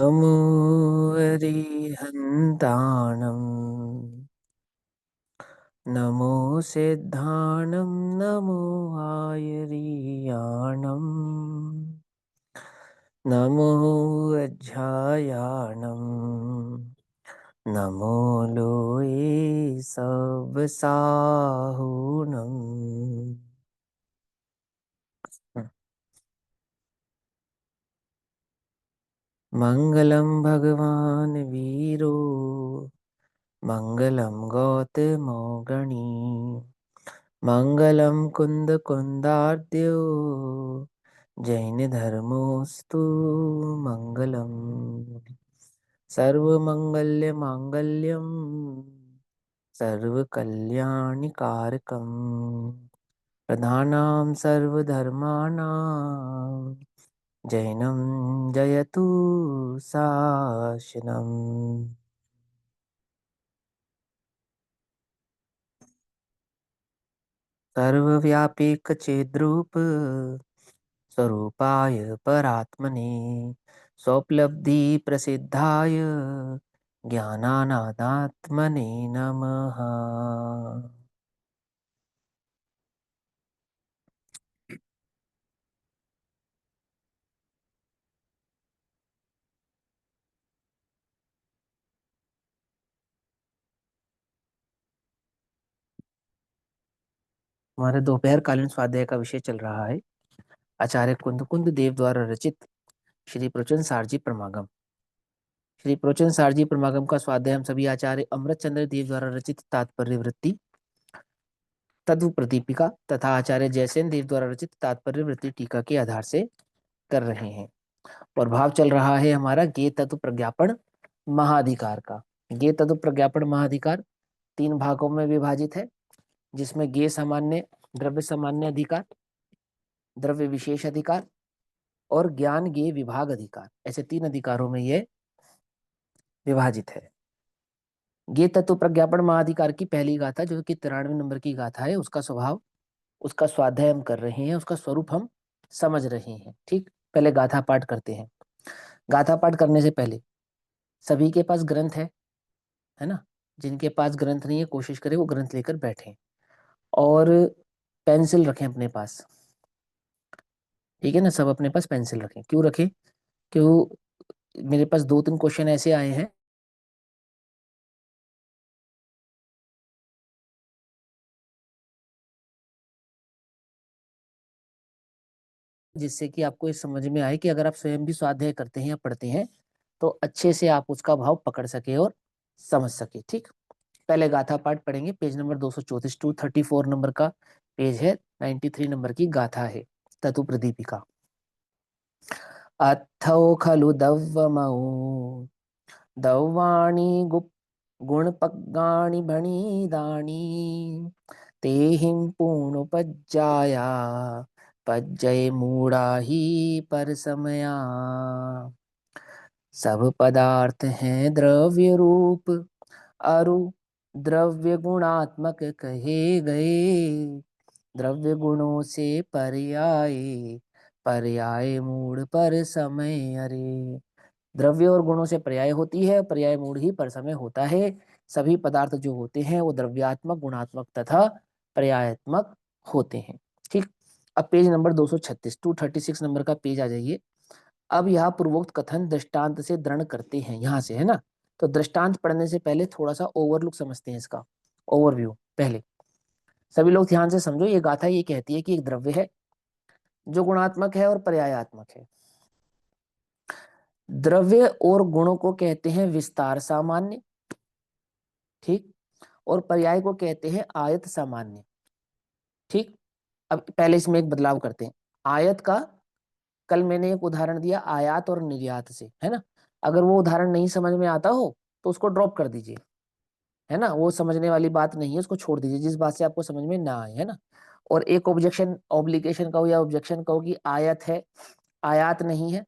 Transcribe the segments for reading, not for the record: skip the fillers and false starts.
नमो अरिहन्ताणं नमो सिद्धाणं नमो आयर्याणं नमो अध्यायाणं नमो लोये सवसाहुणम्। मङ्गलं भगवान् वीरो मङ्गलं गौतमो मङ्गलं कुन्दकुन्दार्द्यो जैनधर्मोऽस्तु मङ्गलम्। सर्वमङ्गल्यमाङ्गल्यं सर्वकल्याणिकारकम् प्रधानां सर्वधर्माणां जैनं जयतु शासनम्। सर्वव्यापीकचिद्रूप स्वरूपाय परात्मने स्वोपलब्धि प्रसिद्धाय ज्ञानानादात्मने नमः। हमारे दोपहर कालीन स्वाध्याय का विषय चल रहा है आचार्य कुंद कुंद देव द्वारा रचित श्री प्रचुन सारजी प्रमागम। श्री प्रचुन सारजी प्रमागम का स्वाध्याय हम सभी आचार्य अमृत चंद्र देव द्वारा रचित तात्पर्य वृत्ति तत्व प्रदीपिका तथा आचार्य जयसेन देव द्वारा रचित तात्पर्य वृत्ति टीका के आधार से कर रहे हैं। और भाव चल रहा है हमारा गे तत्व प्रज्ञापन महाधिकार का। गे तत्व प्रज्ञापन महाधिकार 3 भागों में विभाजित है, जिसमें गे सामान्य, द्रव्य सामान्य अधिकार, द्रव्य विशेष अधिकार और ज्ञान गे विभाग अधिकार, ऐसे 3 अधिकारों में यह विभाजित है। गे तत्व प्रज्ञापन महाधिकार की पहली गाथा जो कि 93 नंबर की गाथा है, उसका स्वभाव, उसका स्वाध्याय हम कर रहे हैं, उसका स्वरूप हम समझ रहे हैं। ठीक, पहले गाथा पाठ करते हैं। गाथा पाठ करने से पहले सभी के पास ग्रंथ है ना? जिनके पास ग्रंथ नहीं है कोशिश करें वो ग्रंथ लेकर बैठें और पेंसिल रखें अपने पास। ठीक है ना? सब अपने पास पेंसिल रखें। क्यों रखें? क्यों? मेरे पास 2-3 क्वेश्चन ऐसे आए हैं जिससे कि आपको ये समझ में आए कि अगर आप स्वयं भी स्वाध्याय करते हैं या पढ़ते हैं तो अच्छे से आप उसका भाव पकड़ सके और समझ सके। ठीक, पहले गाथा पाठ पढ़ेंगे। पेज नंबर 234, 234 नंबर का पेज है। 93 नंबर की गाथा है ततु प्रदीपिका। अथौ खलु दव्वमौ दौवाणी गुणपज्ञानि भणिदानि तेहिं पूर्णोपज्जाया पज्जय मूढ़ा ही पर समया। सब पदार्थ हैं द्रव्य रूप अरु द्रव्य गुणात्मक कहे गए। द्रव्य गुणों से पर्याय पर्याय मूढ़ पर समय अरे। द्रव्य और गुणों से पर्याय होती है, पर्याय मूढ़ ही पर समय होता है। सभी पदार्थ जो होते हैं वो द्रव्यात्मक, गुणात्मक तथा पर्यायात्मक होते हैं। ठीक, अब पेज नंबर 236, 236 नंबर का पेज आ जाइए। अब यहाँ पूर्वोक्त कथन दृष्टांत से दृढ़ करते हैं, यहाँ से, है ना? तो दृष्टांत पढ़ने से पहले थोड़ा सा ओवरलुक समझते हैं, इसका ओवरव्यू पहले। सभी लोग ध्यान से समझो। ये गाथा ये कहती है कि एक द्रव्य है जो गुणात्मक है और पर्यायात्मक है। द्रव्य और गुणों को कहते हैं विस्तार सामान्य, ठीक, और पर्याय को कहते हैं आयत सामान्य। ठीक, अब पहले इसमें एक बदलाव करते हैं। आयत का कल मैंने एक उदाहरण दिया आयात और निर्यात से, है ना? अगर वो उदाहरण नहीं समझ में आता हो तो उसको ड्रॉप कर दीजिए, है ना? वो समझने वाली बात नहीं है, उसको छोड़ दीजिए जिस बात से आपको समझ में ना आए, है ना? और एक ऑब्जेक्शन, ऑब्लिगेशन कहो या ऑब्जेक्शन कहो कि आयत है आयात नहीं है,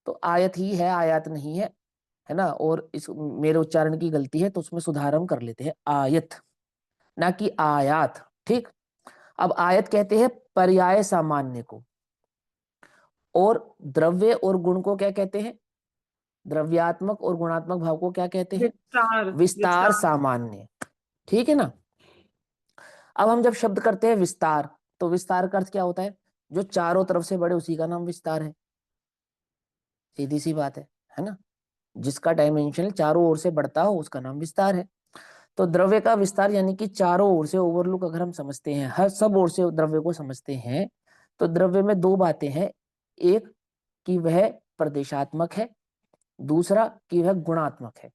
तो आयत ही है आयात नहीं है ना? और इस मेरे उच्चारण की गलती है तो उसमें सुधार हम कर लेते हैं, आयत ना कि आयात। ठीक, अब आयत कहते हैं पर्याय सामान्य को, और द्रव्य और गुण को क्या कहते हैं? द्रव्यात्मक और गुणात्मक भाव को क्या कहते हैं? विस्तार। विस्तार विस्तार। सामान्य। ठीक है ना। अब हम जब शब्द करते हैं विस्तार, तो विस्तार का अर्थ क्या होता है? जो चारों तरफ से बढ़े उसी का नाम विस्तार है। सीधी सी बात है ना। जिसका डायमेंशन चारों ओर से बढ़ता हो उसका नाम विस्तार है। तो द्रव्य का विस्तार यानी कि चारों ओर से ओवरलुक अगर हम समझते हैं, हर सब ओर से द्रव्य को समझते हैं, तो द्रव्य में दो बातें हैं। एक कि वह प्रदेशात्मक है, दूसरा कि वह गुणात्मक है।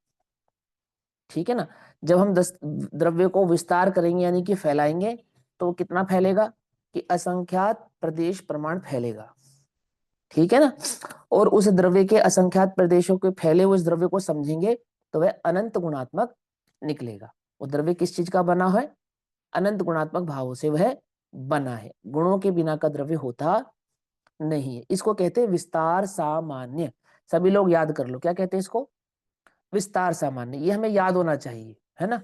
ठीक है ना। जब हम द्रव्य को विस्तार करेंगे यानी कि फैलाएंगे, तो कितना फैलेगा? कि असंख्यात प्रदेश प्रमाण फैलेगा। ठीक है ना। और उस द्रव्य के असंख्यात प्रदेशों के फैले हुए उस द्रव्य को समझेंगे तो वह अनंत गुणात्मक निकलेगा। वो द्रव्य किस चीज का बना है? अनंत गुणात्मक भावों से वह बना है। गुणों के बिना का द्रव्य होता नहीं है। इसको कहते हैं विस्तार सामान्य। सभी लोग याद कर लो, क्या कहते हैं इसको? विस्तार सामान्य। ये हमें याद होना चाहिए, है ना।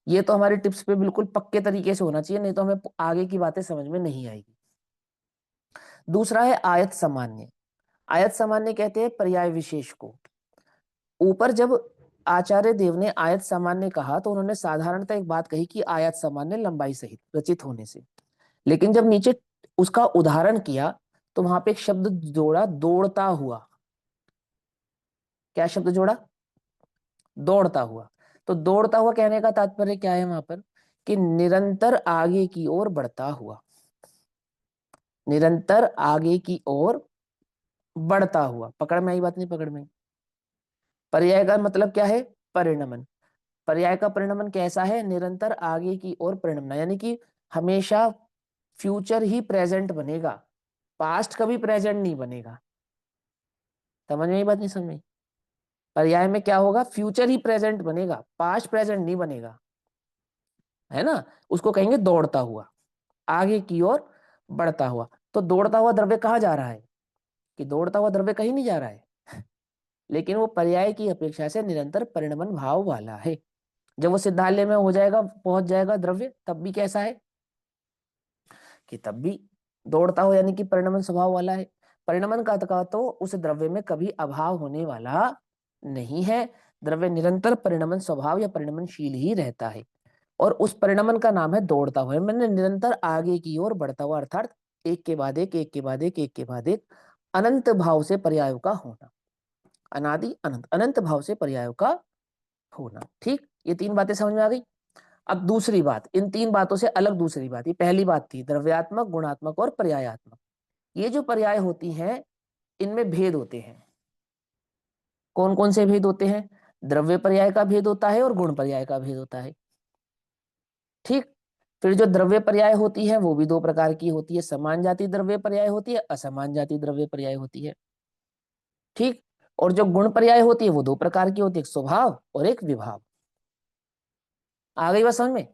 ये तो हमारी टिप्स पे बिल्कुल पक्के तरीके से होना चाहिए, नहीं तो हमें आगे की बातें समझ में नहीं आएगी। दूसरा है आयत सामान्य। आयत सामान्य कहते हैं पर्याय विशेष को। ऊपर जब आचार्य देव ने आयत सामान्य कहा तो उन्होंने साधारणतः एक बात कही कि आयत सामान्य लंबाई सहित रचित होने से। लेकिन जब नीचे उसका उदाहरण किया तो वहां पे एक शब्द जोड़ा, दौड़ता हुआ। क्या शब्द जोड़ा? दौड़ता हुआ। तो दौड़ता हुआ कहने का तात्पर्य क्या है वहां पर? कि निरंतर आगे की ओर बढ़ता हुआ। निरंतर आगे की ओर बढ़ता हुआ। पकड़ में आई बात? नहीं पकड़ में? पर्याय का मतलब क्या है? परिणमन। पर्याय का परिणमन कैसा है? निरंतर आगे की ओर परिणमना, यानी कि हमेशा फ्यूचर ही प्रेजेंट बनेगा, पास्ट कभी प्रेजेंट नहीं बनेगा। समझ में? ये बात नहीं समझ में? पर्याय में क्या होगा? फ्यूचर ही प्रेजेंट बनेगा, पास्ट प्रेजेंट नहीं बनेगा, है ना। उसको कहेंगे दौड़ता हुआ, आगे की ओर बढ़ता हुआ। तो दौड़ता हुआ द्रव्य कहाँ जा रहा है? कि दौड़ता हुआ द्रव्य कहीं नहीं जा रहा है, लेकिन वो पर्याय की अपेक्षा से निरंतर परिणमन भाव वाला है। जब वो सिद्धालय में हो जाएगा, पहुंच जाएगा द्रव्य, तब भी कैसा है? कि तब भी दौड़ता हो, यानी कि परिणमन स्वभाव वाला है। परिणमन का तो उस द्रव्य में कभी अभाव होने वाला नहीं है। द्रव्य निरंतर परिणमन स्वभाव या परिणमनशील ही रहता है। और उस परिणमन का नाम है दौड़ता हुआ। मैंने निरंतर आगे की ओर बढ़ता हुआ, अर्थात एक के बाद एक, एक के बाद एक, एक के बाद एक, अनंत भाव से पर्यायों का होना। अनादि अनंत, अनंत भाव से पर्यायों का होना। ठीक, ये तीन बातें समझ में आ गई। अब दूसरी बात, इन तीन बातों से अलग दूसरी बात। ये पहली बात थी द्रव्यात्मक, गुणात्मक और पर्यायात्मक। ये जो पर्याय होती हैं इनमें भेद होते हैं। कौन कौन से भेद होते हैं? द्रव्य पर्याय का भेद होता है और गुण पर्याय का भेद होता है। ठीक। फिर जो द्रव्य पर्याय होती है वो भी दो प्रकार की होती है। समान जाति द्रव्य पर्याय होती है, असमान जाति द्रव्य पर्याय होती है। ठीक। और जो गुण पर्याय होती है वो दो प्रकार की होती है, एक स्वभाव और एक विभाव। आ गई बात समझ में?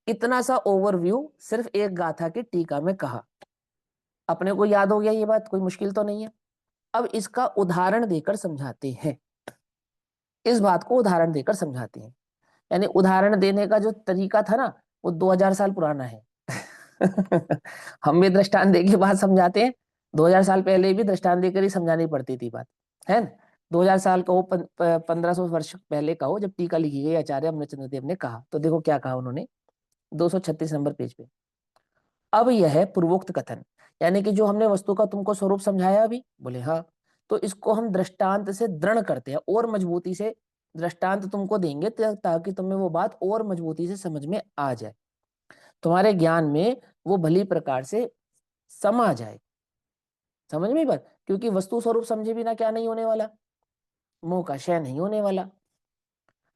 इतना सा ओवरव्यू सिर्फ एक गाथा की टीका में कहा। अपने को याद हो गया ये बात? कोई मुश्किल तो नहीं है। अब इसका उदाहरण देकर समझाते हैं। इस बात को उदाहरण देकर समझाते हैं। यानी उदाहरण देने का जो तरीका था ना, वो 2000 साल पुराना है। हम भी दृष्टांत दे के बात समझाते हैं। 2000 साल पहले भी दृष्टांत देकर ही समझानी पड़ती थी बात, है ना। 2000 साल का हो, 1500 वर्ष पहले का हो, जब टीका लिखी गई आचार्य अमरचंद्र देव ने कहा, तो देखो क्या कहा उन्होंने 236 नंबर पेज पे। अब यह है पूर्वोक्त कथन, यानी कि जो हमने वस्तु का तुमको स्वरूप समझाया अभी, बोले हाँ, तो इसको हम दृष्टांत से दृढ़ करते हैं और मजबूती से दृष्टांत तुमको देंगे ताकि तुम्हें वो बात और मजबूती से समझ में आ जाए, तुम्हारे ज्ञान में वो भली प्रकार से समा जाए। समझ में बात? क्योंकि वस्तु स्वरूप समझे बिना क्या नहीं होने वाला? मोह का क्षय नहीं होने वाला।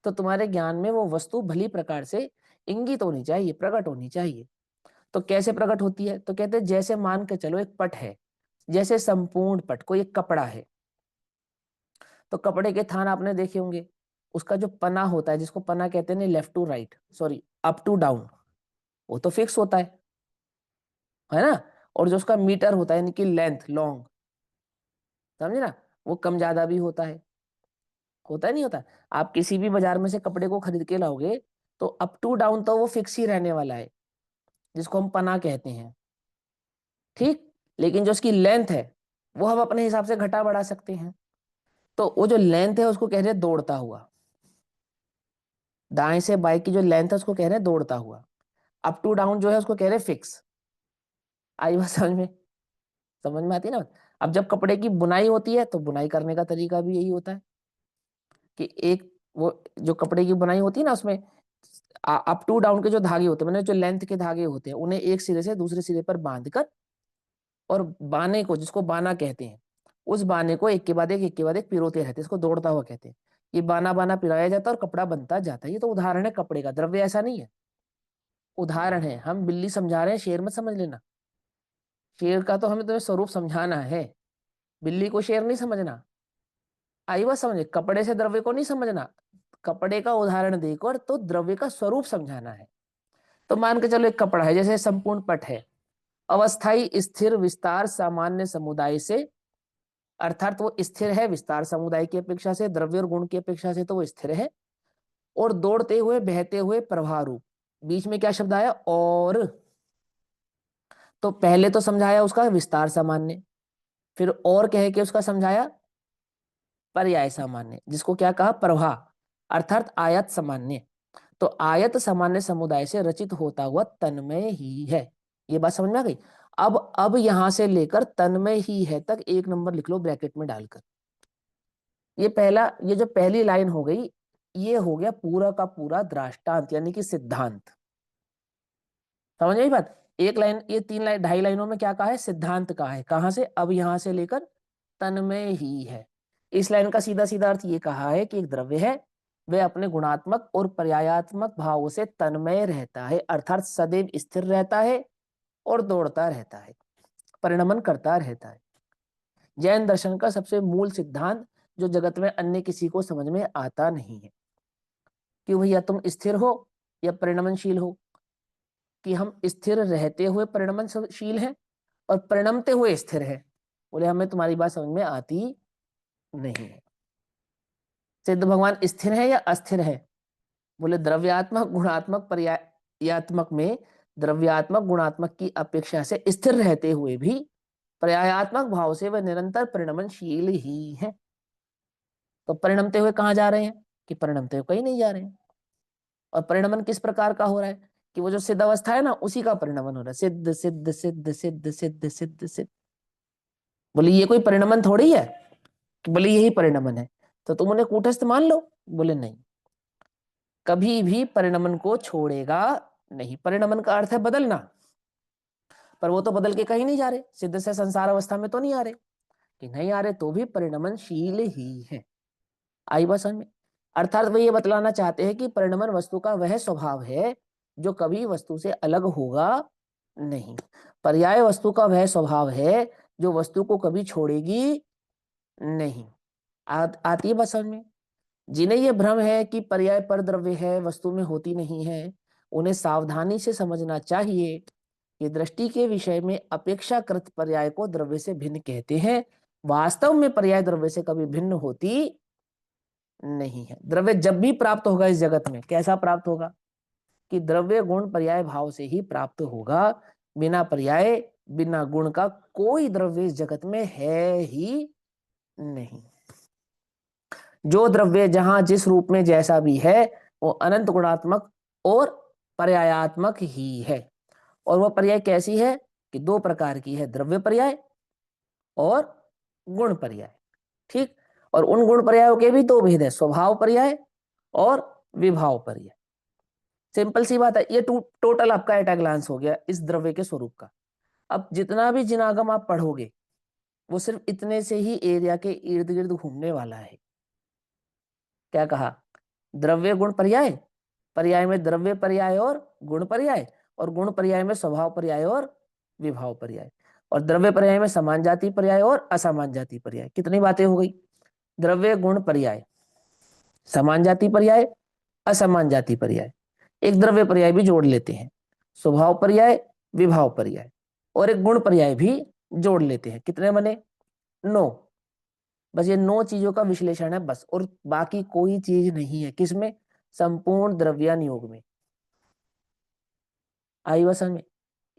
तो तुम्हारे ज्ञान में वो वस्तु भली प्रकार से इंगित होनी चाहिए, प्रकट होनी चाहिए। तो कैसे प्रकट होती है? तो कहते हैं जैसे मान के चलो एक पट है, जैसे संपूर्ण पट कोई एक कपड़ा है, तो कपड़े के थान आपने देखे होंगे। उसका जो पना होता है, जिसको पना कहते हैं, left to right, sorry up to down, वो तो फिक्स होता है ना। और जो उसका मीटर होता है, यानी कि लेंथ लॉन्ग, समझे ना, वो कम ज्यादा भी होता है नहीं होता। आप किसी भी बाजार में से कपड़े को खरीद के लाओगे तो अप टू डाउन तो वो फिक्स ही रहने वाला है, जिसको हम पना कहते हैं। ठीक। लेकिन जो उसकी लेंथ है वो हम अपने हिसाब से घटा बढ़ा सकते हैं। तो वो जो लेंथ है उसको कह रहे हैं दौड़ता हुआ, दाएं से बाएं की जो लेंथ है उसको कह रहे हैं दौड़ता हुआ, अप टू डाउन जो है उसको कह रहे हैं फिक्स। आई बात समझ में? समझ में आती है ना? अब जब कपड़े की बुनाई होती है तो बुनाई करने का तरीका भी यही होता है कि एक वो जो कपड़े की बुनाई होती है ना उसमें अप टू डाउन के जो धागे होते हैं, मैंने जो लेंथ के धागे होते हैं उन्हें एक सिरे से दूसरे सिरे पर बांधकर, और बाने को, जिसको बाना कहते हैं, उस बाने को एक के बाद एक पिरोते रहते हैं, इसको दौड़ता हुआ कहते हैं। ये बाना बाना पिराया जाता है और कपड़ा बनता जाता है। ये तो उदाहरण है कपड़े का, द्रव्य ऐसा नहीं है, उदाहरण है। हम बिल्ली समझा रहे हैं, शेर मत समझ लेना। शेर का तो हमें तुम्हें स्वरूप समझाना है, बिल्ली को शेर नहीं समझना। आई बात समझे? कपड़े से द्रव्य को नहीं समझना, कपड़े का उदाहरण देकर तो द्रव्य का स्वरूप समझाना है। तो मान के चलो एक कपड़ा है, जैसे संपूर्ण पट है, अवस्थाई स्थिर विस्तार सामान्य समुदाय से, अर्थात वो स्थिर है विस्तार समुदाय की अपेक्षा से, द्रव्य और गुण की अपेक्षा से तो वो स्थिर है, और दौड़ते हुए बहते हुए प्रवाह रूप। बीच में क्या शब्द आया? और। तो पहले तो समझाया उसका विस्तार सामान्य, फिर और कह के उसका समझाया पर्याय सामान्य, जिसको क्या कहा? प्रवाह, अर्थात आयत सामान्य। तो आयत सामान्य समुदाय से रचित होता हुआ तन्मय ही है। ये बात समझ में आ गई? अब यहां से लेकर तन्मय ही है तक एक नंबर लिख लो ब्रैकेट में डालकर। ये पहला, ये जो पहली लाइन हो गई, ये हो गया पूरा का पूरा दृष्टांत यानी कि सिद्धांत। समझ आई बात? एक लाइन, ये तीन लाइन, ढाई लाइनों में क्या कहा है? सिद्धांत कहा है। कहां से? अब यहां से लेकर तन्मय ही है। इस लाइन का सीधा सीधा अर्थ ये कहा है कि एक द्रव्य है, वह अपने गुणात्मक और पर्यायात्मक भावों से तन्मय रहता है, अर्थात सदैव स्थिर रहता है और दौड़ता रहता है, परिणमन करता रहता है। जैन दर्शन का सबसे मूल सिद्धांत, जो जगत में अन्य किसी को समझ में आता नहीं है, कि भैया तुम स्थिर हो या परिणमनशील हो, कि हम स्थिर रहते हुए परिणमनशील हैं और परिणमते हुए स्थिर है। बोले हमें तुम्हारी बात समझ में आती नहीं है। सिद्ध भगवान स्थिर है या अस्थिर है? बोले द्रव्यात्मक गुणात्मक पर्यायात्मक में द्रव्यात्मक गुणात्मक की अपेक्षा से स्थिर रहते हुए भी पर्यायात्मक भाव से वह निरंतर परिणमनशील ही है। तो परिणमते हुए कहाँ जा रहे हैं? कि परिणमते हुए कहीं नहीं जा रहे हैं। और परिणमन किस प्रकार का हो रहा है? कि वो जो सिद्ध अवस्था है ना, उसी का परिणमन हो रहा है। सिद्ध सिद्ध सिद्ध सिद्ध सिद्ध सिद्ध सिद्ध। बोले ये कोई परिणमन थोड़ी है कि बोले यही परिणमन है, तो तुम उन्हें कूटस्थ मान लो। बोले नहीं, कभी भी परिणमन को छोड़ेगा नहीं। परिणमन का अर्थ है बदलना, पर वो तो बदल के कहीं नहीं जा रहे, सिद्ध से संसार अवस्था में तो नहीं आ रहे, कि नहीं आ रहे तो भी परिणमनशील ही है। आई बात समझ में? अर्थात वे ये बतलाना चाहते हैं कि परिणमन वस्तु का वह स्वभाव है जो कभी वस्तु से अलग होगा नहीं। पर्याय वस्तु का वह स्वभाव है जो वस्तु को कभी छोड़ेगी नहीं। आती है बात समझ में? जिन्हें यह भ्रम है कि पर्याय पर द्रव्य है, वस्तु में होती नहीं है, उन्हें सावधानी से समझना चाहिए कि दृष्टि के विषय में अपेक्षाकृत पर्याय को द्रव्य से भिन्न कहते हैं। वास्तव में पर्याय द्रव्य से कभी भिन्न होती नहीं है। द्रव्य जब भी प्राप्त होगा इस जगत में, कैसा प्राप्त होगा? कि द्रव्य गुण पर्याय भाव से ही प्राप्त होगा। बिना पर्याय बिना गुण का कोई द्रव्य इस जगत में है ही नहीं। जो द्रव्य जहां जिस रूप में जैसा भी है, वो अनंत गुणात्मक और पर्यायात्मक ही है। और वह पर्याय कैसी है? कि दो प्रकार की है, द्रव्य पर्याय और गुण पर्याय। ठीक। और उन गुण पर्यायों के भी दो भेद है, स्वभाव पर्याय और विभाव पर्याय। सिंपल सी बात है। ये टोटल आपका एट अ ग्लांस हो गया इस द्रव्य के स्वरूप का। अब जितना भी जिनागम आप पढ़ोगे वो सिर्फ इतने से ही एरिया के इर्द गिर्द घूमने वाला है। क्या कहा? द्रव्य गुण पर्याय, पर्याय में द्रव्य पर्याय और गुण पर्याय, और गुण पर्याय में स्वभाव पर्याय और विभाव पर्याय, और द्रव्य पर्याय में समान जाति पर्याय और असमान जाति पर्याय। कितनी बातें हो गई? द्रव्य गुण पर्याय, समान जाति पर्याय, असमान जाति पर्याय, एक द्रव्य पर्याय भी जोड़ लेते हैं, स्वभाव पर्याय, विभाव पर्याय, और एक गुण पर्याय भी जोड़ लेते हैं। कितने बने? 9। बस ये 9 चीजों का विश्लेषण है बस, और बाकी कोई चीज नहीं है। किसमें? संपूर्ण द्रव्यान योग में। आई वसन में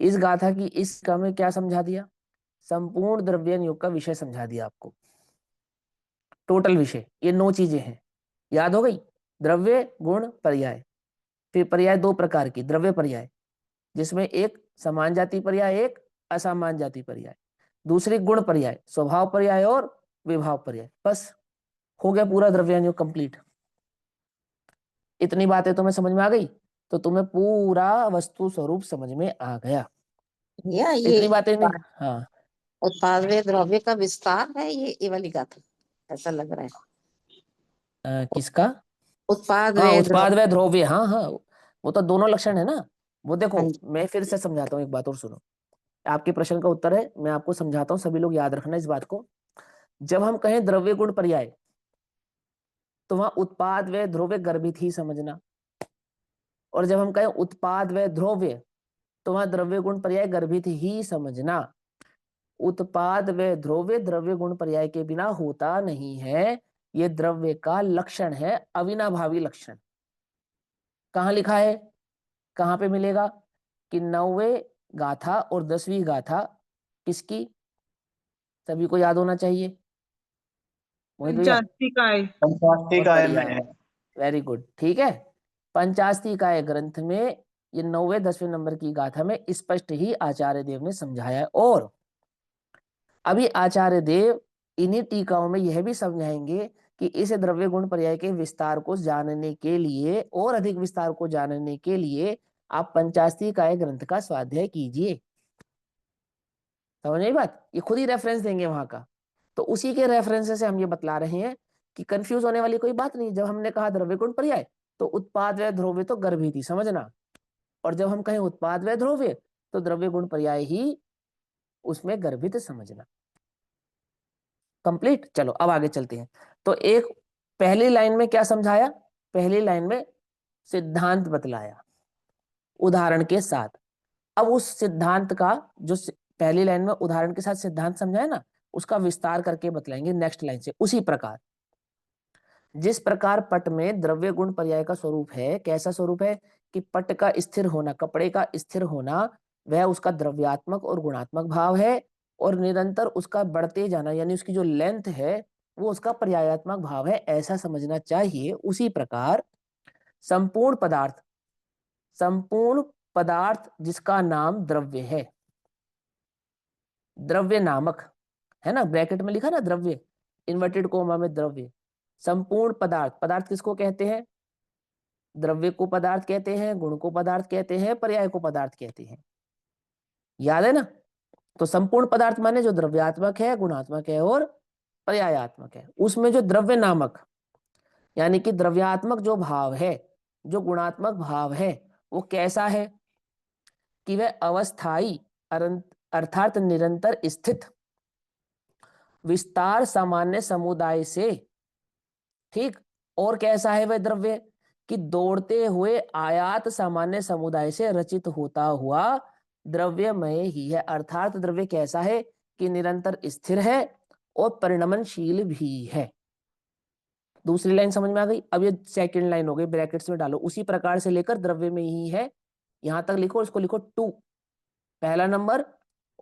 इस गाथा की इस का में क्या समझा दिया? संपूर्ण द्रव्यान योग का विषय समझा दिया आपको। टोटल विषय ये 9 चीजें हैं, याद हो गई। द्रव्य, गुण, पर्याय। फिर पर्याय 2 प्रकार की, द्रव्य पर्याय, जिसमें एक समान जाति पर्याय, एक असमान जाति पर्याय। दूसरी गुण पर्याय, स्वभाव पर्याय और विभाव पर्याय। बस हो गया पूरा द्रव्यान्योग कंप्लीट। इतनी बातें तुम्हें समझ में आ गई तो तुम्हें पूरा वस्तु स्वरूप समझ में आ गया। या ये इतनी बातें नहीं, हाँ। उत्पाद व द्रव्य का विस्तार है, ये वाली गाथा ऐसा लग रहा है। किसका? उत्पाद हाँ, व उत्पाद व द्रव्य, हाँ हाँ, वो तो दोनों लक्षण है ना। वो देखो, हाँ जी। मैं फिर से समझाता हूँ, एक बात और सुनो। आपके प्रश्न का उत्तर है, मैं आपको समझाता हूँ, सभी लोग याद रखना इस बात को। जब हम कहें द्रव्य गुण पर्याय, तो वहां उत्पाद व द्रव्य गर्भित ही समझना। और जब हम कहें उत्पाद व द्रव्य, तो वहां द्रव्य गुण पर्याय गर्भित ही समझना। उत्पाद व द्रव्य द्रव्य गुण पर्याय के बिना होता नहीं है। ये द्रव्य का लक्षण है, अविनाभावी लक्षण। कहाँ लिखा है, कहाँ पे मिलेगा? कि 9वें गाथा और 10वीं गाथा किसकी? सभी को याद होना चाहिए। मोहित भैया, पंचास्तिकाय। बहुत पंचास्तिकाय बढ़िया, में। वेरी गुड, ठीक है। पंचास्तिकाय ग्रंथ में ये 9वें 10वें नंबर की गाथा में स्पष्ट ही आचार्य देव ने समझाया है। और अभी आचार्य देव इन्हीं टीकाओं में यह भी समझाएंगे कि इस द्रव्य गुण पर्याय के विस्तार को जानने के लिए और अधिक विस्तार को जानने के लिए आप पंचास्तिकाय ग्रंथ का स्वाध्याय कीजिए। समझ आई बात? ये खुद ही रेफरेंस देंगे वहां का। तो उसी के रेफरेंस से हम ये बतला रहे हैं कि कंफ्यूज होने वाली कोई बात नहीं। जब हमने कहा द्रव्य गुण पर्याय, तो उत्पाद व द्रव्य तो गर्भित ही समझना। और जब हम कहें उत्पाद व द्रव्य, तो द्रव्य गुण पर्याय ही उसमें गर्भित समझना। कंप्लीट। चलो अब आगे चलते हैं। तो एक पहली लाइन में क्या समझाया? पहली लाइन में सिद्धांत बतलाया उदाहरण के साथ। अब उस सिद्धांत का जो पहली लाइन में उदाहरण के साथ सिद्धांत समझाया ना, उसका विस्तार करके बतलाएंगे नेक्स्ट लाइन से। उसी प्रकार, जिस प्रकार पट में द्रव्य गुण पर्याय का स्वरूप है, कैसा स्वरूप है? कि पट का स्थिर होना, कपड़े का स्थिर होना, वह उसका द्रव्यात्मक और गुणात्मक भाव है। और निरंतर उसका बढ़ते जाना, यानी उसकी जो लेंथ है, वो उसका पर्यायात्मक भाव है, ऐसा समझना चाहिए। उसी प्रकार संपूर्ण पदार्थ, संपूर्ण पदार्थ जिसका नाम द्रव्य है, द्रव्य नामक, है ना, ब्रैकेट में लिखा ना द्रव्य, इन्वर्टेड कोमा में द्रव्य। संपूर्ण पदार्थ, पदार्थ किसको कहते हैं? द्रव्य को पदार्थ कहते हैं, गुण को पदार्थ कहते हैं, पर्याय को पदार्थ कहते हैं। याद है ना? तो संपूर्ण पदार्थ माने जो द्रव्यात्मक है, गुणात्मक है और पर्यायात्मक है। उसमें जो द्रव्य नामक, यानी कि द्रव्यात्मक जो भाव है, जो गुणात्मक भाव है, वो कैसा है? कि वह अवस्थाई अर्थात निरंतर स्थित विस्तार सामान्य समुदाय से, ठीक। और कैसा है वह द्रव्य? कि दौड़ते हुए आयात सामान्य समुदाय से रचित होता हुआ द्रव्यमय ही है। अर्थात द्रव्य कैसा है? कि निरंतर स्थिर है और परिणमनशील भी है। दूसरी लाइन समझ में आ गई? अब ये सेकंड लाइन हो गई, ब्रैकेट्स में डालो। उसी प्रकार से लेकर द्रव्य में ही है, यहां तक लिखो, इसको लिखो 2, पहला नंबर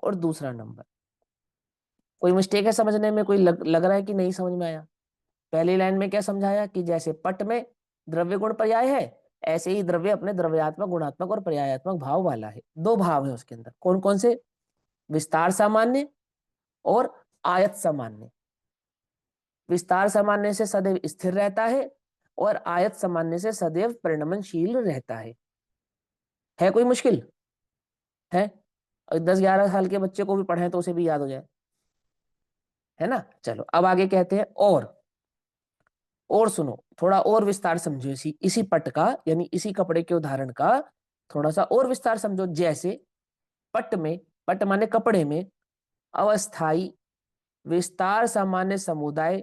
और दूसरा नंबर। कोई मिस्टेक है समझने में? कोई लग रहा है कि नहीं समझ में आया? पहली लाइन में क्या समझाया? कि जैसे पट में द्रव्य गुण पर्याय है, ऐसे ही द्रव्य अपने द्रव्यात्मक, गुणात्मक और पर्यायात्मक भाव वाला है। 2 भाव है उसके अंदर। कौन कौन से? विस्तार सामान्य और आयत सामान्य। विस्तार सामान्य से सदैव स्थिर रहता है और आयत सामान्य से सदैव परिणमनशील रहता है कोई मुश्किल है? 10-11 साल के बच्चे को भी पढ़े तो उसे भी याद हो जाए, है ना? चलो अब आगे कहते हैं। और सुनो, थोड़ा और विस्तार समझो इसी पट का, यानी इसी कपड़े के उदाहरण का थोड़ा सा और विस्तार समझो। जैसे पट में, पट माने कपड़े में, अवस्थाई विस्तार सामान्य समुदाय,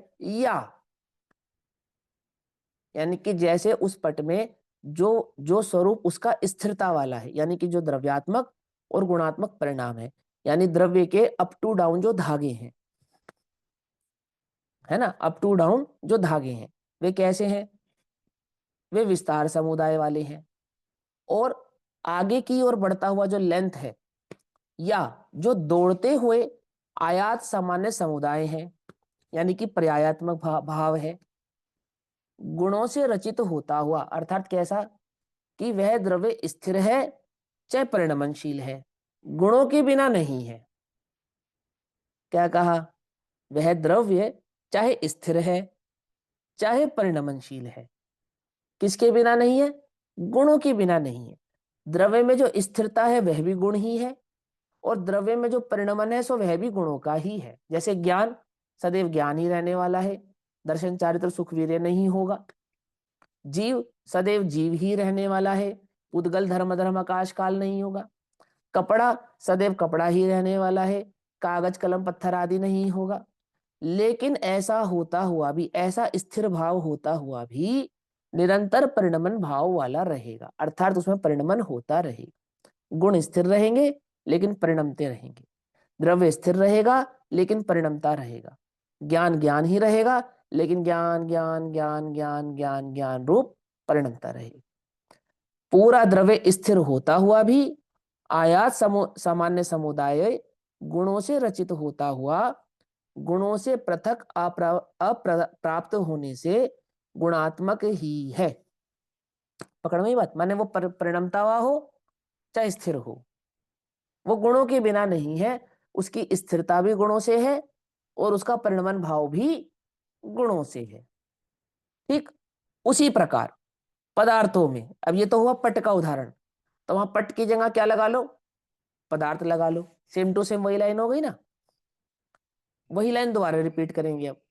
यानी कि जैसे उस पट में जो जो स्वरूप उसका स्थिरता वाला है, यानी कि जो द्रव्यात्मक और गुणात्मक परिणाम है, यानी द्रव्य के अप टू डाउन जो धागे हैं, है ना, अप टू डाउन जो धागे हैं, वे कैसे हैं? वे विस्तार समुदाय वाले हैं। और आगे की ओर बढ़ता हुआ जो लेंथ है, या जो दौड़ते हुए आयात सामान्य समुदाय हैं, यानी कि पर्यायात्मक भाव है। गुणों से रचित होता हुआ अर्थात कैसा, कि वह द्रव्य स्थिर है चाहे परिणमनशील है, गुणों के बिना नहीं है। क्या कहा, वह द्रव्य चाहे स्थिर है चाहे परिणमनशील है, किसके बिना नहीं है, गुणों के बिना नहीं है। द्रव्य में जो स्थिरता है वह भी गुण ही है, और द्रव्य में जो परिणमन है सो वह भी गुणों का ही है। जैसे ज्ञान सदैव ज्ञान ही रहने वाला है, दर्शन चारित्र सुख वीर्य नहीं होगा। जीव सदैव जीव ही रहने वाला है, उद्गल धर्म धर्म आकाश काल नहीं होगा। कपड़ा सदैव कपड़ा ही रहने वाला है, कागज कलम पत्थर आदि नहीं होगा। लेकिन ऐसा होता हुआ भी, ऐसा स्थिर भाव होता हुआ भी निरंतर परिणमन भाव वाला रहेगा, अर्थात उसमें परिणमन होता रहेगा। गुण स्थिर रहेंगे लेकिन परिणमते रहेंगे, द्रव्य स्थिर रहेगा लेकिन परिणमता रहेगा, ज्ञान ज्ञान ही रहेगा लेकिन ज्ञान ज्ञान ज्ञान ज्ञान ज्ञान ज्ञान रूप परिणमता रहेगी। पूरा द्रव्य स्थिर होता हुआ भी आयात सामान्य समुदाय गुणों से रचित होता हुआ गुणों से पृथक अप्राप्त होने से गुणात्मक ही है। पकड़ में बात, माने वो परिणमता हुआ हो चाहे स्थिर हो, वो गुणों के बिना नहीं है, उसकी स्थिरता भी गुणों से है और उसका परिणमन भाव भी गुणों से है। ठीक उसी प्रकार पदार्थों में, अब ये तो हुआ पट का उदाहरण, तो वहां पट की जगह क्या लगा लो, पदार्थ लगा लो, सेम टू सेम वही लाइन हो गई ना। वही लाइन दोबारा रिपीट करेंगे, अब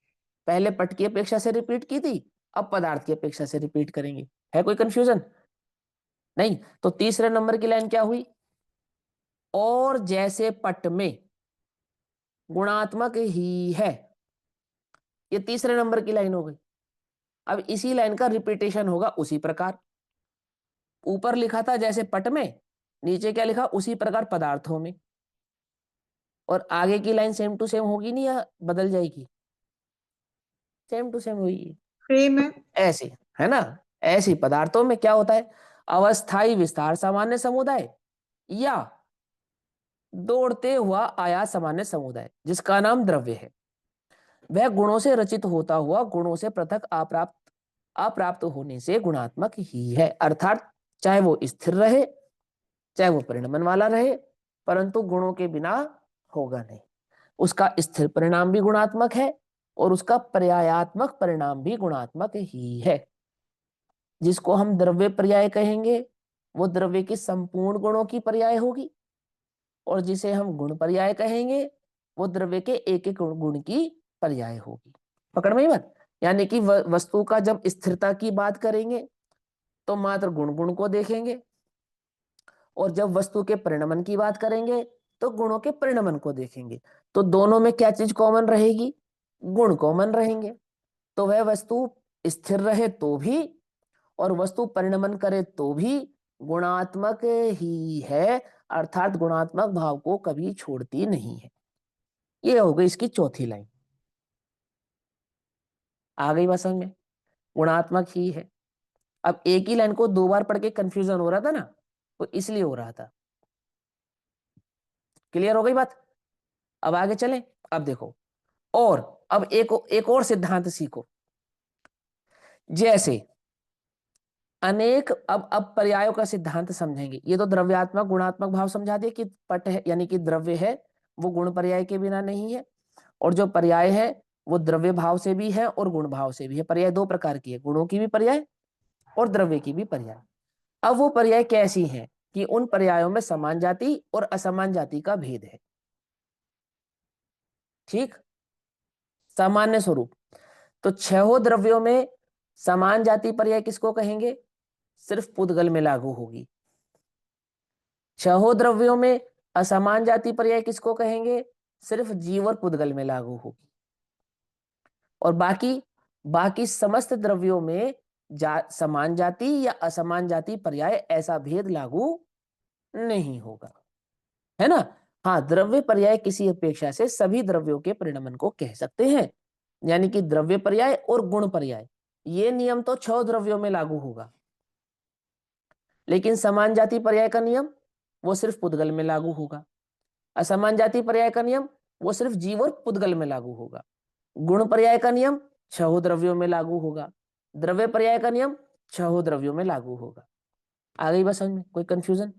पहले पट की अपेक्षा से रिपीट की थी, अब पदार्थ की अपेक्षा से रिपीट करेंगे। है कोई कंफ्यूजन? नहीं। तो तीसरे नंबर की लाइन क्या हुई, और जैसे पट में गुणात्मक ही है, ये तीसरे नंबर की लाइन हो गई। अब इसी लाइन का रिपीटेशन होगा उसी प्रकार, ऊपर लिखा था जैसे पट में, नीचे क्या लिखा, उसी प्रकार पदार्थों में। और आगे की लाइन सेम टू सेम होगी नहीं या बदल जाएगी? सेम टू सेम हुई सेम है। ऐसे, है ना। ऐसे पदार्थों में क्या होता है, अवस्थाई विस्तार सामान्य समुदाय या दौड़ते हुआ आया सामान्य समुदाय जिसका नाम द्रव्य है, वह गुणों से रचित होता हुआ गुणों से पृथक अप्राप्त होने से गुणात्मक ही है। अर्थात चाहे वो स्थिर रहे चाहे वो परिणमन वाला रहे, परंतु गुणों के बिना होगा नहीं। उसका स्थिर परिणाम भी गुणात्मक है और उसका पर्यायात्मक परिणाम भी गुणात्मक ही है। जिसको हम द्रव्य पर्याय कहेंगे वो द्रव्य की संपूर्ण गुणों की पर्याय होगी, और जिसे हम गुण पर्याय कहेंगे वो द्रव्य के एक एक गुण की पर्याय होगी। पकड़ में ही बात, यानी कि वस्तु का जब स्थिरता की बात करेंगे तो मात्र गुण गुण को देखेंगे, और जब वस्तु के परिणमन की बात करेंगे तो गुणों के परिणमन को देखेंगे। तो दोनों में क्या चीज कॉमन रहेगी, गुण कॉमन रहेंगे। तो वह वस्तु स्थिर रहे तो भी और वस्तु परिणमन करे तो भी गुणात्मक ही है, अर्थात गुणात्मक भाव को कभी छोड़ती नहीं है। ये हो गई इसकी चौथी लाइन। आ गई बात समझ में, गुणात्मक ही है। अब एक ही लाइन को दो बार पढ़ के कंफ्यूजन हो रहा था ना, तो इसलिए हो रहा था। क्लियर हो गई बात? अब आगे चलें। अब देखो, और अब एक और सिद्धांत सीखो। जैसे अनेक, अब पर्यायों का सिद्धांत समझेंगे। ये तो द्रव्यात्मक गुणात्मक भाव समझा दिए कि पट है यानी कि द्रव्य है वो गुण पर्याय के बिना नहीं है, और जो पर्याय है वो द्रव्य भाव से भी है और गुण भाव से भी है। पर्याय दो प्रकार की है, गुणों की भी पर्याय और द्रव्य की भी पर्याय। अब वो पर्याय कैसी है कि उन पर्यायों में समान जाति और असमान जाति का भेद है। ठीक, सामान्य स्वरूप, तो छहों द्रव्यों में समान जाति पर्याय किसको कहेंगे, सिर्फ पुद्गल में लागू होगी। छहों द्रव्यों में असमान जाति पर्याय किसको कहेंगे, सिर्फ जीव और पुद्गल में लागू होगी। और बाकी बाकी समस्त द्रव्यों में समान जाति या असमान जाति पर्याय ऐसा भेद लागू नहीं होगा, है ना। हाँ, द्रव्य पर्याय किसी अपेक्षा से सभी द्रव्यों के परिणमन को कह सकते हैं, यानी कि द्रव्य पर्याय और गुण पर्याय, ये नियम तो 6 द्रव्यों में लागू होगा। लेकिन समान जाति पर्याय का नियम वो सिर्फ पुद्गल में लागू होगा, असमान जाति पर्याय का नियम वो सिर्फ जीव और पुद्गल में लागू होगा। गुण पर्याय का नियम 6 द्रव्यों में लागू होगा, द्रव्य पर्याय का नियम 6 द्रव्यों में लागू होगा। आ गई बस समझ में, कोई कंफ्यूजन?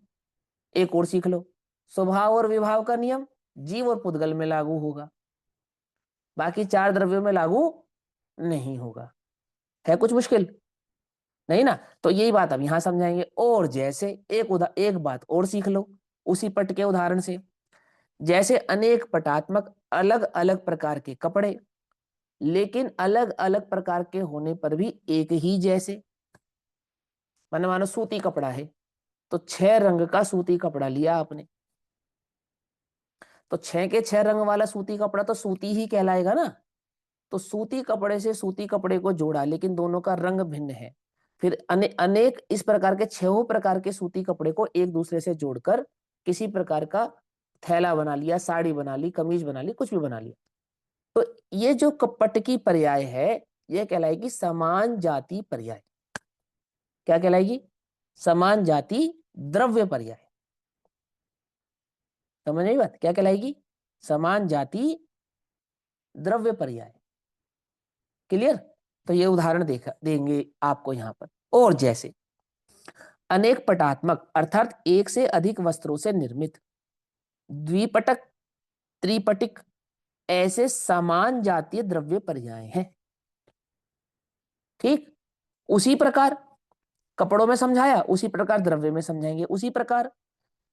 एक और सीख लो, स्वभाव और विभाव का नियम जीव और पुद्गल में लागू होगा, बाकी 4 द्रव्यों में लागू नहीं होगा। है कुछ मुश्किल? नहीं ना? तो यही बात अब यहां समझाएंगे। और जैसे एक बात और सीख लो उसी पट के उदाहरण से, जैसे अनेक पटात्मक अलग अलग प्रकार के कपड़े, लेकिन अलग अलग प्रकार के होने पर भी एक ही जैसे। मानो सूती कपड़ा है, तो 6 रंग का सूती कपड़ा लिया आपने, तो 6 के 6 रंग वाला सूती कपड़ा तो सूती ही कहलाएगा ना। तो सूती कपड़े से सूती कपड़े को जोड़ा, लेकिन दोनों का रंग भिन्न है। फिर अनेक इस प्रकार के 6 प्रकार के सूती कपड़े को एक दूसरे से जोड़कर किसी प्रकार का थैला बना लिया, साड़ी बना ली, कमीज बना ली, कुछ भी बना लिया। तो ये जो कपट की पर्याय है, यह कहलाएगी समान जाति पर्याय। क्या कहलाएगी? समान जाति द्रव्य पर्याय। समझ आई बात? क्या कहलाएगी? समान जाति द्रव्य पर्याय। क्लियर? तो ये उदाहरण देखा देंगे आपको यहां पर। और जैसे अनेक पटात्मक अर्थात एक से अधिक वस्त्रों से निर्मित द्विपटक, त्रिपटिक ऐसे समान जातीय द्रव्य पर्याय हैं। ठीक, उसी प्रकार कपड़ों में समझाया, उसी प्रकार द्रव्य में समझाएंगे। उसी प्रकार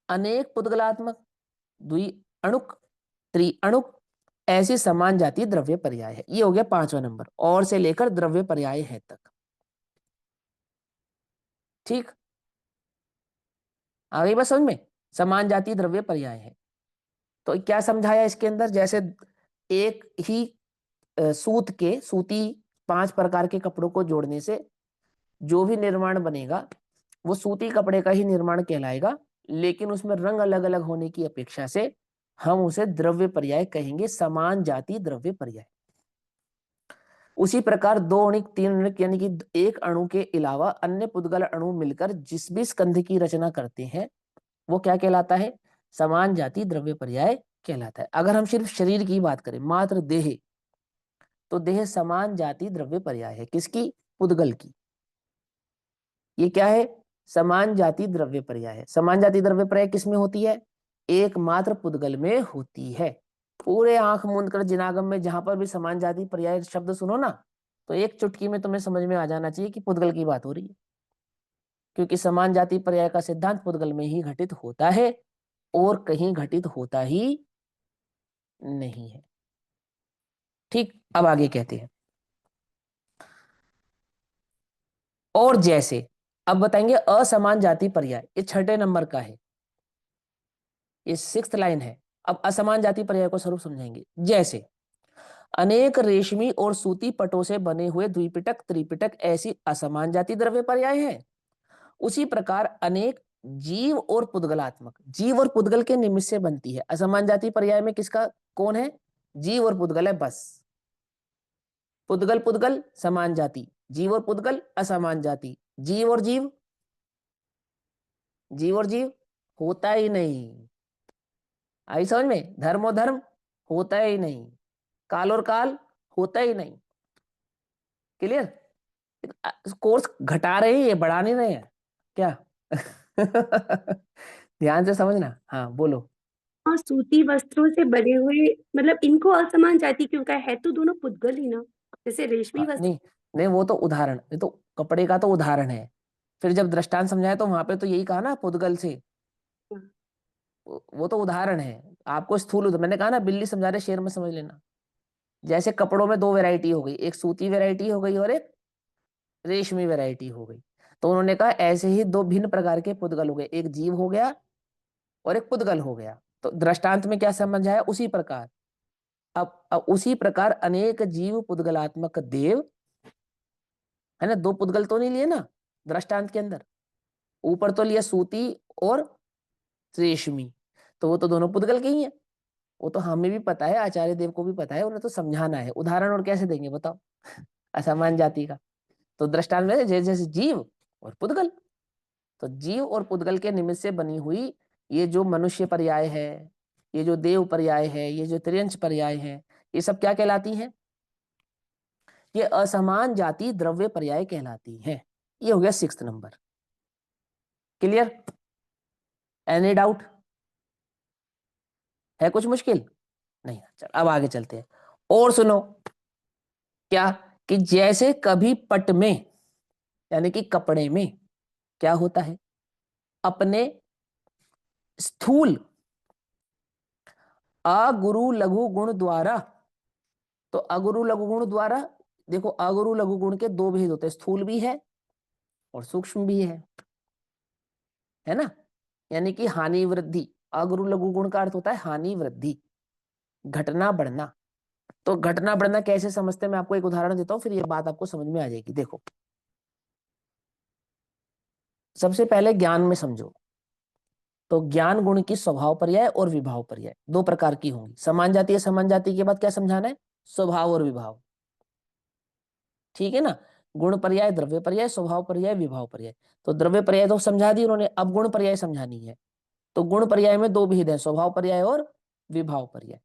अनेक पुद्गलात्मक, द्वि अणुक, त्रिअणुक ऐसी समान जातीय द्रव्य पर्याय है। ये हो गया 5वां नंबर, और से लेकर द्रव्य पर्याय है तक। ठीक, आ गई बस समझ में? समान जातीय द्रव्य पर्याय है। तो क्या समझाया इसके अंदर? जैसे एक ही सूती 5 प्रकार के कपड़ों को जोड़ने से जो भी निर्माण बनेगा वो सूती कपड़े का ही निर्माण कहलाएगा, लेकिन उसमें रंग अलग अलग होने की अपेक्षा से हम उसे द्रव्य पर्याय कहेंगे, समान जाति द्रव्य पर्याय। उसी प्रकार 2 अणुक, 3 अणुक यानी कि एक अणु के अलावा अन्य पुद्गल अणु मिलकर जिस भी स्कंध की रचना करते हैं वो क्या कहलाता है? समान जाति द्रव्य पर्याय कहलाता है। अगर हम सिर्फ शरीर की बात करें, मात्र देह, तो देह समान जाति द्रव्य पर्याय है। किसकी? पुद्गल की। ये क्या है? समान जाति द्रव्य पर्याय है। समान जाति द्रव्य पर्याय किसमें होती है? एकमात्र पुद्गल में होती है। पूरे आंख मूंद कर जिनागम में जहां पर भी समान जाति पर्याय शब्द सुनो ना, तो एक चुटकी में तुम्हें समझ में आ जाना चाहिए कि पुद्गल की बात हो रही है, क्योंकि समान जाति पर्याय का सिद्धांत पुद्गल में ही घटित होता है और कहीं घटित होता ही नहीं है। ठीक, अब आगे कहते हैं। और जैसे अब बताएंगे असमान जाति पर्याय, ये 6ठे नंबर का है, ये 6th लाइन है। अब असमान जाति पर्याय को स्वरूप समझेंगे। जैसे अनेक रेशमी और सूती पटों से बने हुए द्विपिटक, त्रिपिटक ऐसी असमान जाति द्रव्य पर्याय है। उसी प्रकार अनेक जीव और पुद्गलात्मक, जीव और पुद्गल के निमित्त से बनती है। असमान जाति पर्याय में किसका कौन है? जीव और पुद्गल है बस। पुद्गल पुद्गल समान जाति, जीव और पुद्गल असमान जाति, जीव और जीव, जीव और जीव होता ही नहीं। आई समझ में? धर्म और धर्म होता ही नहीं, काल और काल होता ही नहीं। क्लियर? कोर्स घटा रहे हैं, ये बढ़ा नहीं रहे हैं क्या? ध्यान से समझना। हाँ बोलो। और सूती वस्त्रों से बने हुए, मतलब इनको असमान जाति क्यों कहा है? तो दोनों पुद्गल ही ना, जैसे रेशमी वस्त्र। नहीं नहीं, वो तो उदाहरण, ये तो कपड़े का तो उदाहरण है। फिर जब दृष्टांत समझाया तो वहां पे तो यही कहा ना पुद्गल से, वो तो उदाहरण है। आपको स्थूल मैंने कहा ना, बिल्ली समझा रहे शेर में समझ लेना। जैसे कपड़ों में 2 वैरायटी हो गई, एक सूती वैरायटी हो गई और एक रेशमी वैरायटी हो गई। तो उन्होंने कहा ऐसे ही 2 भिन्न प्रकार के पुद्गल हो गए, एक जीव हो गया और एक पुद्गल हो गया। तो दृष्टांत में क्या समझाया? उसी प्रकार। अब उसी प्रकार अनेक जीव पुद्गलात्मक देव, है ना, 2 पुद्गल तो नहीं लिए ना दृष्टांत के अंदर, ऊपर तो लिया सूती और रेशमी, तो वो तो दोनों पुद्गल के ही हैं। वो तो हमें भी पता है, आचार्य देव को भी पता है, उन्हें तो समझाना है। उदाहरण और कैसे देंगे बताओ? असमान जाति का। तो दृष्टांत में जैसे जैसे जीव और पुद्गल, तो जीव और पुद्गल के निमित्त से बनी हुई ये जो मनुष्य पर्याय है, ये जो देव पर्याय है, ये जो त्रियंश पर्याय है, ये सब क्या कहलाती हैं? ये असमान जाति द्रव्य पर्याय कहलाती है। ये हो गया 6th number. Clear? Any doubt? है कुछ मुश्किल? नहीं। चल अब आगे चलते हैं और सुनो। क्या कि जैसे कभी पट में यानी कि कपड़े में क्या होता है, अपने स्थूल अगुरु लघु गुण द्वारा, तो अगुरु लघु गुण द्वारा, देखो अगुरु लघु गुण के दो भेद होते हैं, स्थूल भी है और सूक्ष्म भी है ना। यानी कि हानि वृद्धि, अगुरु लघु गुण का अर्थ होता है हानि वृद्धि, घटना बढ़ना। तो घटना बढ़ना कैसे समझते हैं, मैं आपको एक उदाहरण देता हूं, फिर ये बात आपको समझ में आ जाएगी। देखो सबसे पहले ज्ञान में समझो, तो ज्ञान गुण की स्वभाव पर्याय और विभाव पर्याय दो प्रकार की होंगी। समान जाति है, समान जाति के बाद क्या समझाना है, स्वभाव और विभाव। ठीक है ना। गुण पर्याय, द्रव्य पर्याय, स्वभाव पर्याय, विभाव पर्याय। तो द्रव्य पर्याय तो समझा दी उन्होंने, अब गुण पर्याय समझानी है। तो गुण पर्याय में दो भेद है, स्वभाव पर्याय और विभाव पर्याय।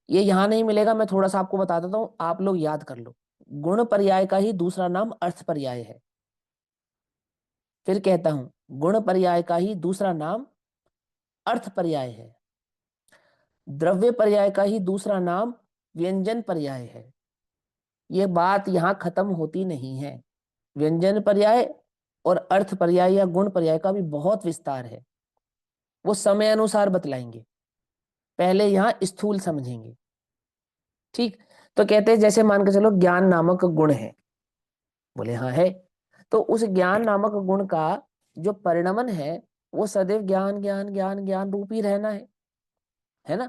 ये यहां नहीं मिलेगा, मैं थोड़ा सा आपको बता देता हूं, आप लोग याद कर लो। गुण पर्याय का ही दूसरा नाम अर्थ पर्याय है। फिर कहता हूं, गुण पर्याय का ही दूसरा नाम अर्थ पर्याय है। द्रव्य पर्याय का ही दूसरा नाम व्यंजन पर्याय है। यह बात यहां खत्म होती नहीं है। व्यंजन पर्याय और अर्थ पर्याय या गुण पर्याय का भी बहुत विस्तार है, वो समय अनुसार बतलाएंगे। पहले यहां स्थूल समझेंगे। ठीक। तो कहते हैं जैसे मान के चलो ज्ञान नामक गुण है, बोले हाँ है। तो उस ज्ञान नामक गुण का जो परिणमन है वो सदैव ज्ञान ज्ञान ज्ञान ज्ञान रूप ही रहना है ना।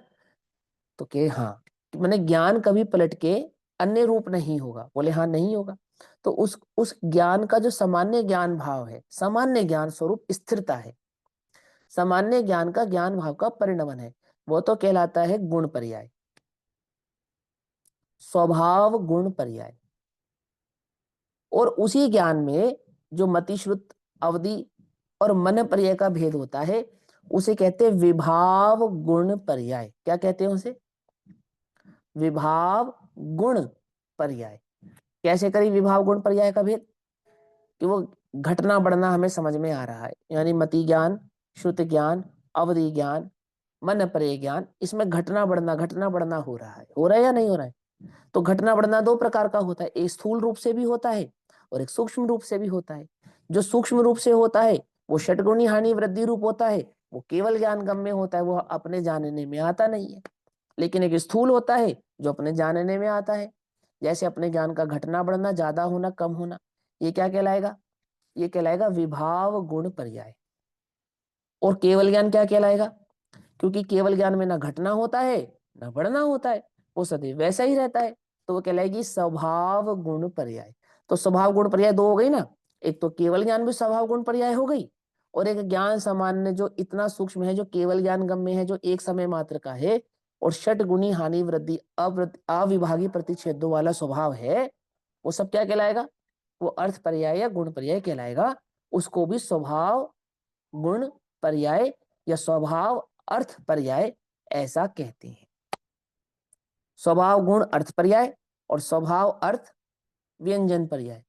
तो के हाँ, मैंने ज्ञान कभी पलट के अन्य रूप नहीं होगा, बोले हाँ नहीं होगा। तो उस ज्ञान का जो सामान्य ज्ञान भाव है, सामान्य ज्ञान स्वरूप स्थिरता है, सामान्य ज्ञान का ज्ञान भाव का परिणमन है, वो तो कहलाता है गुण पर्याय, स्वभाव गुण पर्याय। और उसी ज्ञान में जो मति श्रुत अवधि और मन पर्याय का भेद होता है उसे कहते हैं विभाव गुण पर्याय। क्या कहते हैं उसे? विभाव गुण पर्याय। कैसे करी विभाव गुण पर्याय का भेद? कि वो घटना बढ़ना हमें समझ में आ रहा है, यानी मति ज्ञान, श्रुत ज्ञान, अवधि ज्ञान, मन पर्याय ज्ञान, इसमें घटना बढ़ना हो रहा है या नहीं हो रहा है? तो घटना बढ़ना दो प्रकार का होता है, एक स्थूल रूप से भी होता है और एक सूक्ष्म रूप से भी होता है। जो सूक्ष्म रूप से होता है वो षटगुणी हानि वृद्धि रूप होता है, वो केवल ज्ञान गम्य होता है, वो अपने जानने में आता नहीं है। लेकिन एक स्थूल होता है जो अपने जानने में आता है, जैसे अपने ज्ञान का घटना बढ़ना, ज्यादा होना, कम होना, ये क्या कहलाएगा? ये कहलाएगा विभाव गुण पर्याय। और केवल ज्ञान क्या कहलाएगा? क्योंकि केवल ज्ञान में ना घटना होता है ना बढ़ना होता है, वो सदैव वैसा ही रहता है, तो वो कहलाएगी स्वभाव गुण पर्याय। तो स्वभाव गुण पर्याय दो हो गई ना, एक तो केवल ज्ञान भी स्वभाव गुण पर्याय हो गई, और एक ज्ञान सामान्य जो इतना सूक्ष्म है, जो केवल ज्ञान गम्य है, जो एक समय मात्र का है, और षट गुणी हानि वृद्धि अविभागी प्रतिच्छेदों वाला स्वभाव है, वो सब क्या कहलाएगा? वो अर्थ पर्याय या गुण पर्याय कहलाएगा। उसको भी स्वभाव गुण पर्याय या स्वभाव अर्थ पर्याय ऐसा कहते हैं। स्वभाव गुण अर्थ पर्याय और स्वभाव अर्थ व्यंजन पर्याय।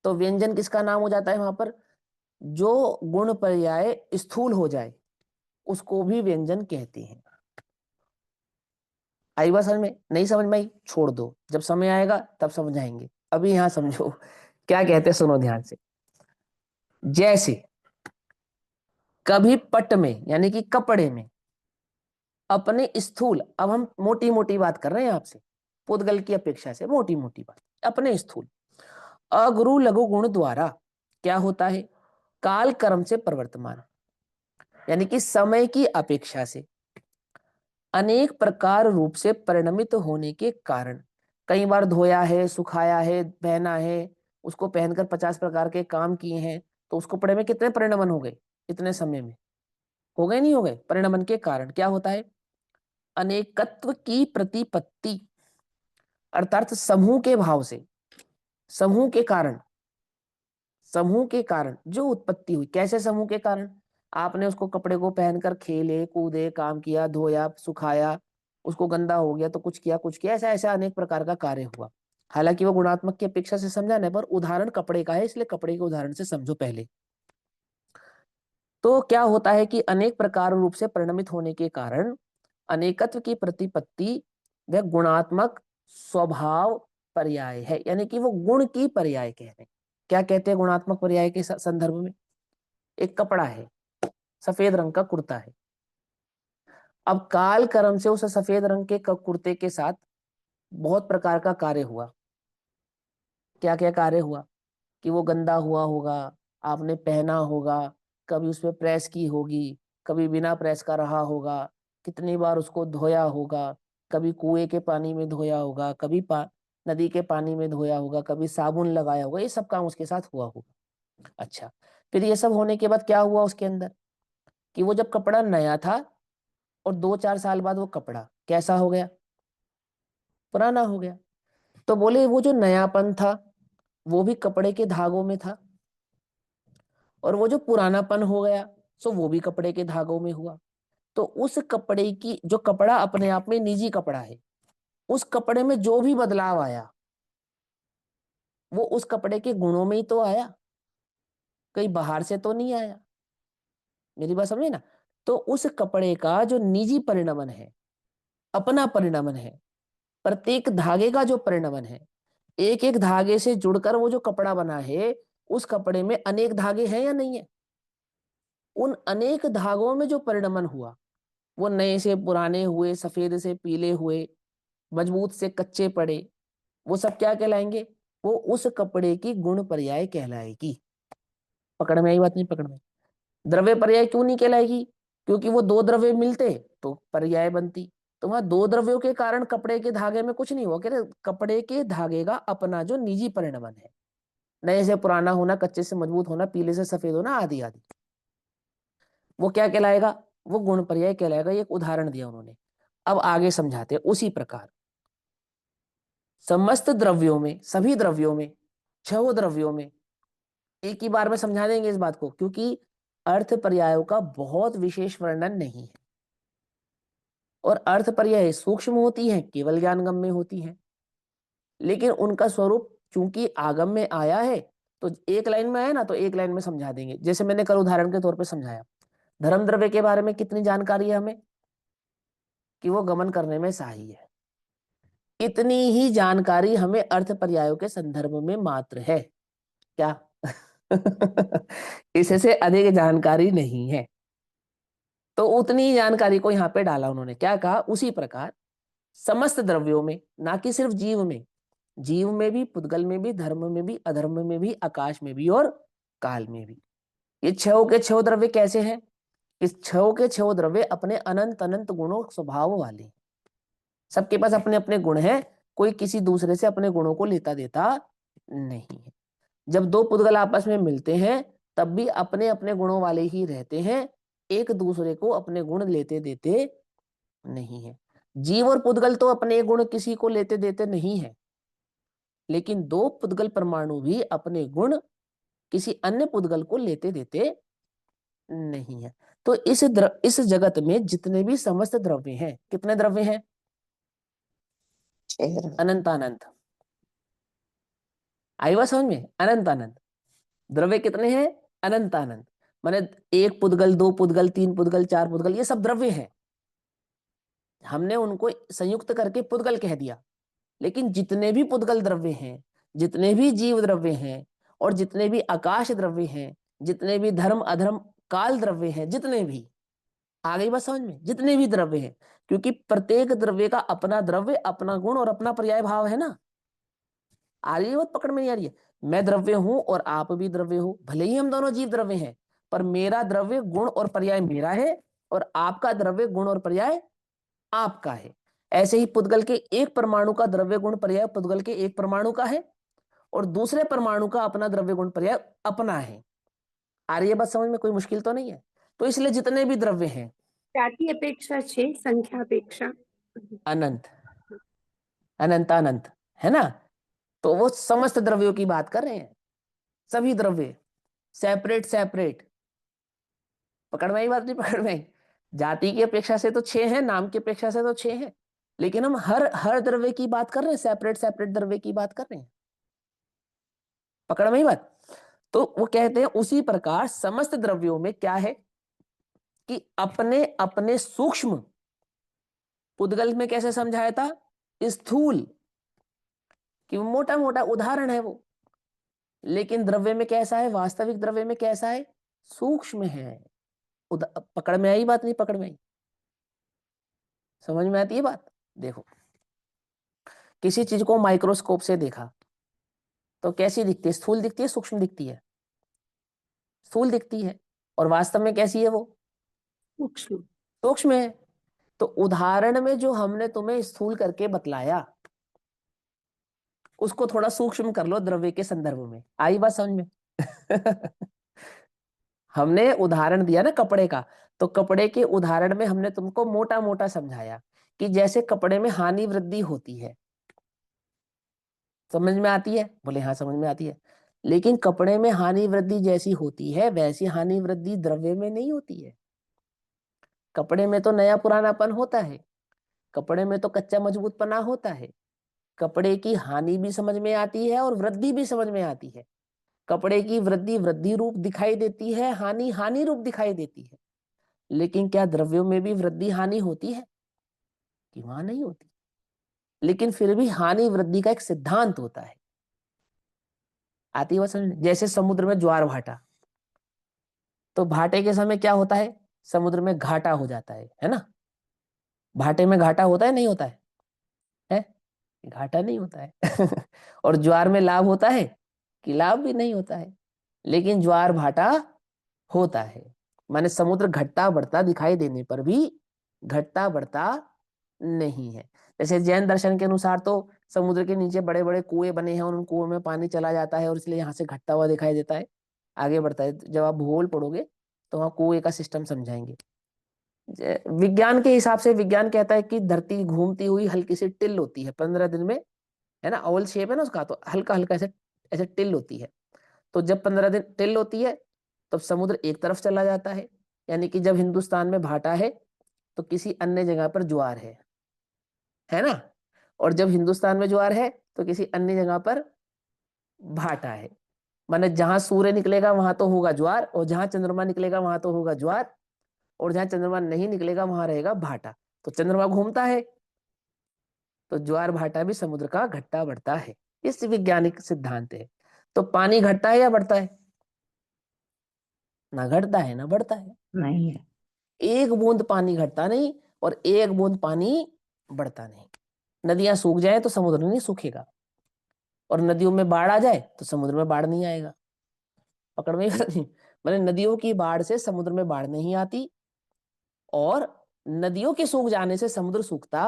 तो व्यंजन किसका नाम हो जाता है? वहां पर जो गुण पर्याय स्थूल हो जाए उसको भी व्यंजन कहते हैं। आई बात समझ में? नहीं समझ में आई छोड़ दो, जब समय आएगा तब समझाएंगे, अभी यहां समझो क्या कहते हैं, सुनो ध्यान से। जैसे कभी पट में यानी कि कपड़े में अपने स्थूल, अब हम मोटी मोटी बात कर रहे हैं आपसे, पुद्गल की अपेक्षा से मोटी मोटी बात, अपने स्थूल अगुरु लघु गुण द्वारा क्या होता है? काल कर्म से प्रवर्तमान, यानी कि समय की अपेक्षा से अनेक प्रकार रूप से परिणमित होने के कारण, कई बार धोया है, सुखाया है, पहना है, उसको पहनकर 50 प्रकार के काम किए हैं, तो उसको पड़े में कितने परिणमन हो गए? इतने समय में हो गए, नहीं हो गए? परिणमन के कारण क्या होता है? अनेकत्व की प्रतिपत्ति, अर्थात समूह के भाव से, समूह के कारण, समूह के कारण जो उत्पत्ति हुई। कैसे समूह के कारण? आपने उसको कपड़े को पहनकर खेले कूदे, काम किया, धोया, सुखाया, उसको गंदा हो गया तो कुछ किया, ऐसा ऐसा अनेक प्रकार का कार्य हुआ। हालांकि वो गुणात्मक की अपेक्षा से समझाना है, पर उदाहरण कपड़े का है, इसलिए कपड़े के उदाहरण से समझो पहले। तो क्या होता है कि अनेक प्रकार रूप से परिणमित होने के कारण अनेकत्व की प्रतिपत्ति वह गुणात्मक स्वभाव पर्याय है, यानी कि वो गुण की पर्याय कह रहे हैं। क्या कहते हैं गुणात्मक पर्याय के संदर्भ में? एक कपड़ा है, सफेद रंग का कुर्ता है। अब काल कर्म से उस सफेद रंग के कुर्ते के साथ बहुत प्रकार का कार्य हुआ। क्या क्या कार्य हुआ? कि वो गंदा हुआ होगा, आपने पहना होगा, कभी उसमें प्रेस की होगी, कभी बिना प्रेस का रहा होगा, कितनी बार उसको धोया होगा, कभी कुएं के पानी में धोया होगा, कभी नदी के पानी में धोया होगा, कभी साबुन लगाया होगा, ये सब काम उसके साथ हुआ होगा। अच्छा, फिर ये सब होने के बाद क्या हुआ उसके अंदर? कि वो जब कपड़ा नया था और 2-4 साल बाद वो कपड़ा कैसा हो गया? पुराना हो गया। तो बोले वो जो नयापन था वो भी कपड़े के धागों में था, और वो जो पुरानापन हो गया सो वो भी कपड़े के धागों में हुआ। तो उस कपड़े की, जो कपड़ा अपने आप में निजी कपड़ा है, उस कपड़े में जो भी बदलाव आया वो उस कपड़े के गुणों में ही तो आया, कहीं बाहर से तो नहीं आया। मेरी बात समझे ना? तो उस कपड़े का जो निजी परिणमन है, अपना परिणमन है, प्रत्येक धागे का जो परिणमन है, एक एक धागे से जुड़कर वो जो कपड़ा बना है, उस कपड़े में अनेक धागे हैं या नहीं है? उन अनेक धागों में जो परिणमन हुआ, वो नए से पुराने हुए, सफेद से पीले हुए, मजबूत से कच्चे पड़े, वो सब क्या कहलाएंगे? वो उस कपड़े की गुण पर्याय कहलाएगी। पकड़ में आई बात? नहीं पकड़ में? द्रव्य पर्याय क्यों नहीं कहलाएगी? क्योंकि वो दो द्रव्य मिलते तो पर्याय बनती। तो वहां दो द्रव्यों के कारण कपड़े के धागे में कुछ नहीं हुआ, कह रहे कपड़े के धागे का अपना जो निजी परिणमन है, नए से पुराना होना, कच्चे से मजबूत होना, पीले से सफेद होना, आदि आदि, वो क्या कहलाएगा? वो गुण पर्याय कहलाएगा। एक उदाहरण दिया उन्होंने। अब आगे समझाते हैं। उसी प्रकार समस्त द्रव्यों में, सभी द्रव्यों में, छह द्रव्यों में, एक ही बार में समझा देंगे इस बात को, क्योंकि अर्थ पर्यायों का बहुत विशेष वर्णन नहीं है, और अर्थ पर्याय सूक्ष्म होती है, केवल ज्ञानगम में होती है, लेकिन उनका स्वरूप चूंकि आगम में आया है, तो एक लाइन में आया ना, तो एक लाइन में समझा देंगे। जैसे मैंने कल उदाहरण के तौर पे समझाया, धर्म द्रव्य के बारे में कितनी जानकारी है हमें? कि वो गमन करने में सहायी है। इतनी ही जानकारी हमें अर्थ पर्यायों के संदर्भ में मात्र है। क्या? इससे अधिक जानकारी नहीं है। तो उतनी ही जानकारी को यहाँ पे डाला उन्होंने। क्या कहा? उसी प्रकार समस्त द्रव्यों में, ना कि सिर्फ जीव में, जीव में भी, पुद्गल में भी, धर्म में भी, अधर्म में भी, आकाश में भी और काल में भी। ये छह के छह द्रव्य कैसे हैं? इस छह के छह द्रव्य अपने अनंत अनंत गुणों स्वभाव वाले, सबके पास अपने अपने गुण हैं, कोई किसी दूसरे से अपने गुणों को लेता देता नहीं है। जब दो पुद्गल आपस में मिलते हैं तब भी अपने अपने गुणों वाले ही रहते हैं, एक दूसरे को अपने गुण लेते देते नहीं है। जीव और पुद्गल तो अपने गुण किसी को लेते देते नहीं है, लेकिन दो पुद्गल परमाणु भी अपने गुण किसी अन्य पुद्गल को लेते देते नहीं है। तो इस जगत में जितने भी समस्त द्रव्य हैं, कितने द्रव्य हैं? छह द्रव्य। अनंत अनंत। आई बात समझ में? अनंत अनंत द्रव्य कितने हैं? अनंत अनंत। माने एक पुद्गल, दो पुद्गल, तीन पुद्गल, चार पुद्गल, ये सब द्रव्य हैं। हमने उनको संयुक्त करके पुद्गल कह दिया, लेकिन जितने भी पुद्गल द्रव्य हैं, जितने भी जीव द्रव्य हैं, और जितने भी आकाश द्रव्य हैं, जितने भी धर्म अधर्म काल द्रव्य हैं, जितने भी, आ गई बात समझ में? जितने भी द्रव्य हैं, क्योंकि प्रत्येक द्रव्य का अपना द्रव्य, अपना गुण और अपना पर्याय भाव है ना। आ रही है बात? पकड़ में नहीं आ रही है? मैं द्रव्य हूं और आप भी द्रव्य हो, भले ही हम दोनों जीव द्रव्य हैं, पर मेरा द्रव्य गुण और पर्याय मेरा है, और आपका द्रव्य गुण और पर्याय आपका है। ऐसे ही पुद्गल के एक परमाणु का द्रव्य गुण पर्याय पुद्गल के एक परमाणु का है, और दूसरे परमाणु का अपना द्रव्य गुण पर्याय अपना है। आ रही है बात समझ में? कोई मुश्किल तो नहीं है? तो इसलिए जितने भी द्रव्य हैं, जाति अपेक्षा 6, संख्या अपेक्षा अनंत, अनंत अनंत, है ना? तो वो समस्त द्रव्यों की बात कर रहे हैं, सभी द्रव्य, सेपरेट सेपरेट। पकड़ में आई बात? नहीं पकड़ में आई? जाति की अपेक्षा से तो 6 हैं, नाम की अपेक्षा से तो 6 हैं, लेकिन हम हर द्रव्य की बात कर रहे हैं, सेपरेट सेपरेट द्रव्य की बात कर रहे हैं। पकड़ में ही बात। तो वो कहते हैं उसी प्रकार समस्त द्रव्यों में क्या है कि अपने अपने सूक्ष्म, उद्गल में कैसे समझाया था, स्थूल, कि वो मोटा मोटा उदाहरण है वो, लेकिन द्रव्य में कैसा है, वास्तविक द्रव्य में कैसा है, सूक्ष्म है। पकड़ में आई बात, नहीं पकड़ में आई, समझ में आती है बात। देखो, किसी चीज को माइक्रोस्कोप से देखा तो कैसी दिखती है, स्थूल दिखती है, सूक्ष्म दिखती है, स्थूल दिखती है। और वास्तव में कैसी है वो, सूक्ष्म। सूक्ष्म है। तो उदाहरण में जो हमने तुम्हें स्थूल करके बतलाया, उसको थोड़ा सूक्ष्म कर लो द्रव्य के संदर्भ में। आई बात समझ में? हमने उदाहरण दिया ना कपड़े का, तो कपड़े के उदाहरण में हमने तुमको मोटा मोटा समझाया कि जैसे कपड़े में हानि वृद्धि होती है, समझ में आती है? बोले हाँ समझ में आती है। लेकिन कपड़े में हानि वृद्धि जैसी होती है, वैसी हानि वृद्धि द्रव्य में नहीं होती है। कपड़े में तो नया पुरानापन होता है, कपड़े में तो कच्चा मजबूतपना होता है। कपड़े की हानि भी समझ में आती है और वृद्धि भी समझ में आती है। कपड़े की वृद्धि वृद्धि रूप दिखाई देती है, हानि हानि रूप दिखाई देती है। लेकिन क्या द्रव्यों में भी वृद्धि हानि होती है? कि वहां नहीं होती। लेकिन फिर भी हानि वृद्धि का एक सिद्धांत होता है। आती है बात समझ में? जैसे समुद्र में ज्वार भाटा, तो भाटे के समय क्या होता है, समुद्र में घाटा हो जाता है ना? भाटे में घाटा होता है नहीं होता है? घाटा नहीं होता है। और ज्वार में लाभ होता है कि लाभ भी नहीं होता है। लेकिन ज्वार भाटा होता है, माने समुद्र घटता बढ़ता दिखाई देने पर भी घटता बढ़ता नहीं है। जैसे जैन दर्शन के अनुसार तो समुद्र के नीचे बड़े बड़े कुएं बने हैं और उन कुओं में पानी चला जाता है और इसलिए यहाँ से घटता हुआ दिखाई देता है, आगे बढ़ता है। जब आप भूगोल पढ़ोगे तो वहाँ कुएं का सिस्टम समझाएंगे। विज्ञान के हिसाब से विज्ञान कहता है कि धरती घूमती हुई हल्की सी टिल होती है 15 दिन में, है ना? ओवल शेप है ना उसका, तो हल्का हल्का ऐसे ऐसे टिल होती है। तो जब 15 दिन टिल होती है तब समुद्र एक तरफ चला जाता है, यानी कि जब हिंदुस्तान में भाटा है तो किसी अन्य जगह पर ज्वार है ना? और जब हिंदुस्तान में ज्वार है तो किसी अन्य जगह पर भाटा है। माने जहां सूर्य निकलेगा वहां तो होगा ज्वार, और जहां चंद्रमा निकलेगा वहां तो होगा ज्वार, और जहां चंद्रमा नहीं निकलेगा वहां रहेगा भाटा। तो चंद्रमा घूमता है तो ज्वार भाटा भी समुद्र का घटता बढ़ता है। इस वैज्ञानिक सिद्धांत है। तो पानी घटता है या बढ़ता है? ना घटता है ना बढ़ता है। नहीं है। एक बूंद पानी घटता नहीं और एक बूंद पानी बढ़ता नहीं। नदियां सूख जाए तो समुद्र नहीं सूखेगा, और नदियों में बाढ़ आ जाए तो समुद्र में बाढ़ नहीं आएगा। पकड़ में नहीं? मैंने नदियों की बाढ़ से समुद्र में बाढ़ नहीं आती, और नदियों के सूख जाने से समुद्र सूखता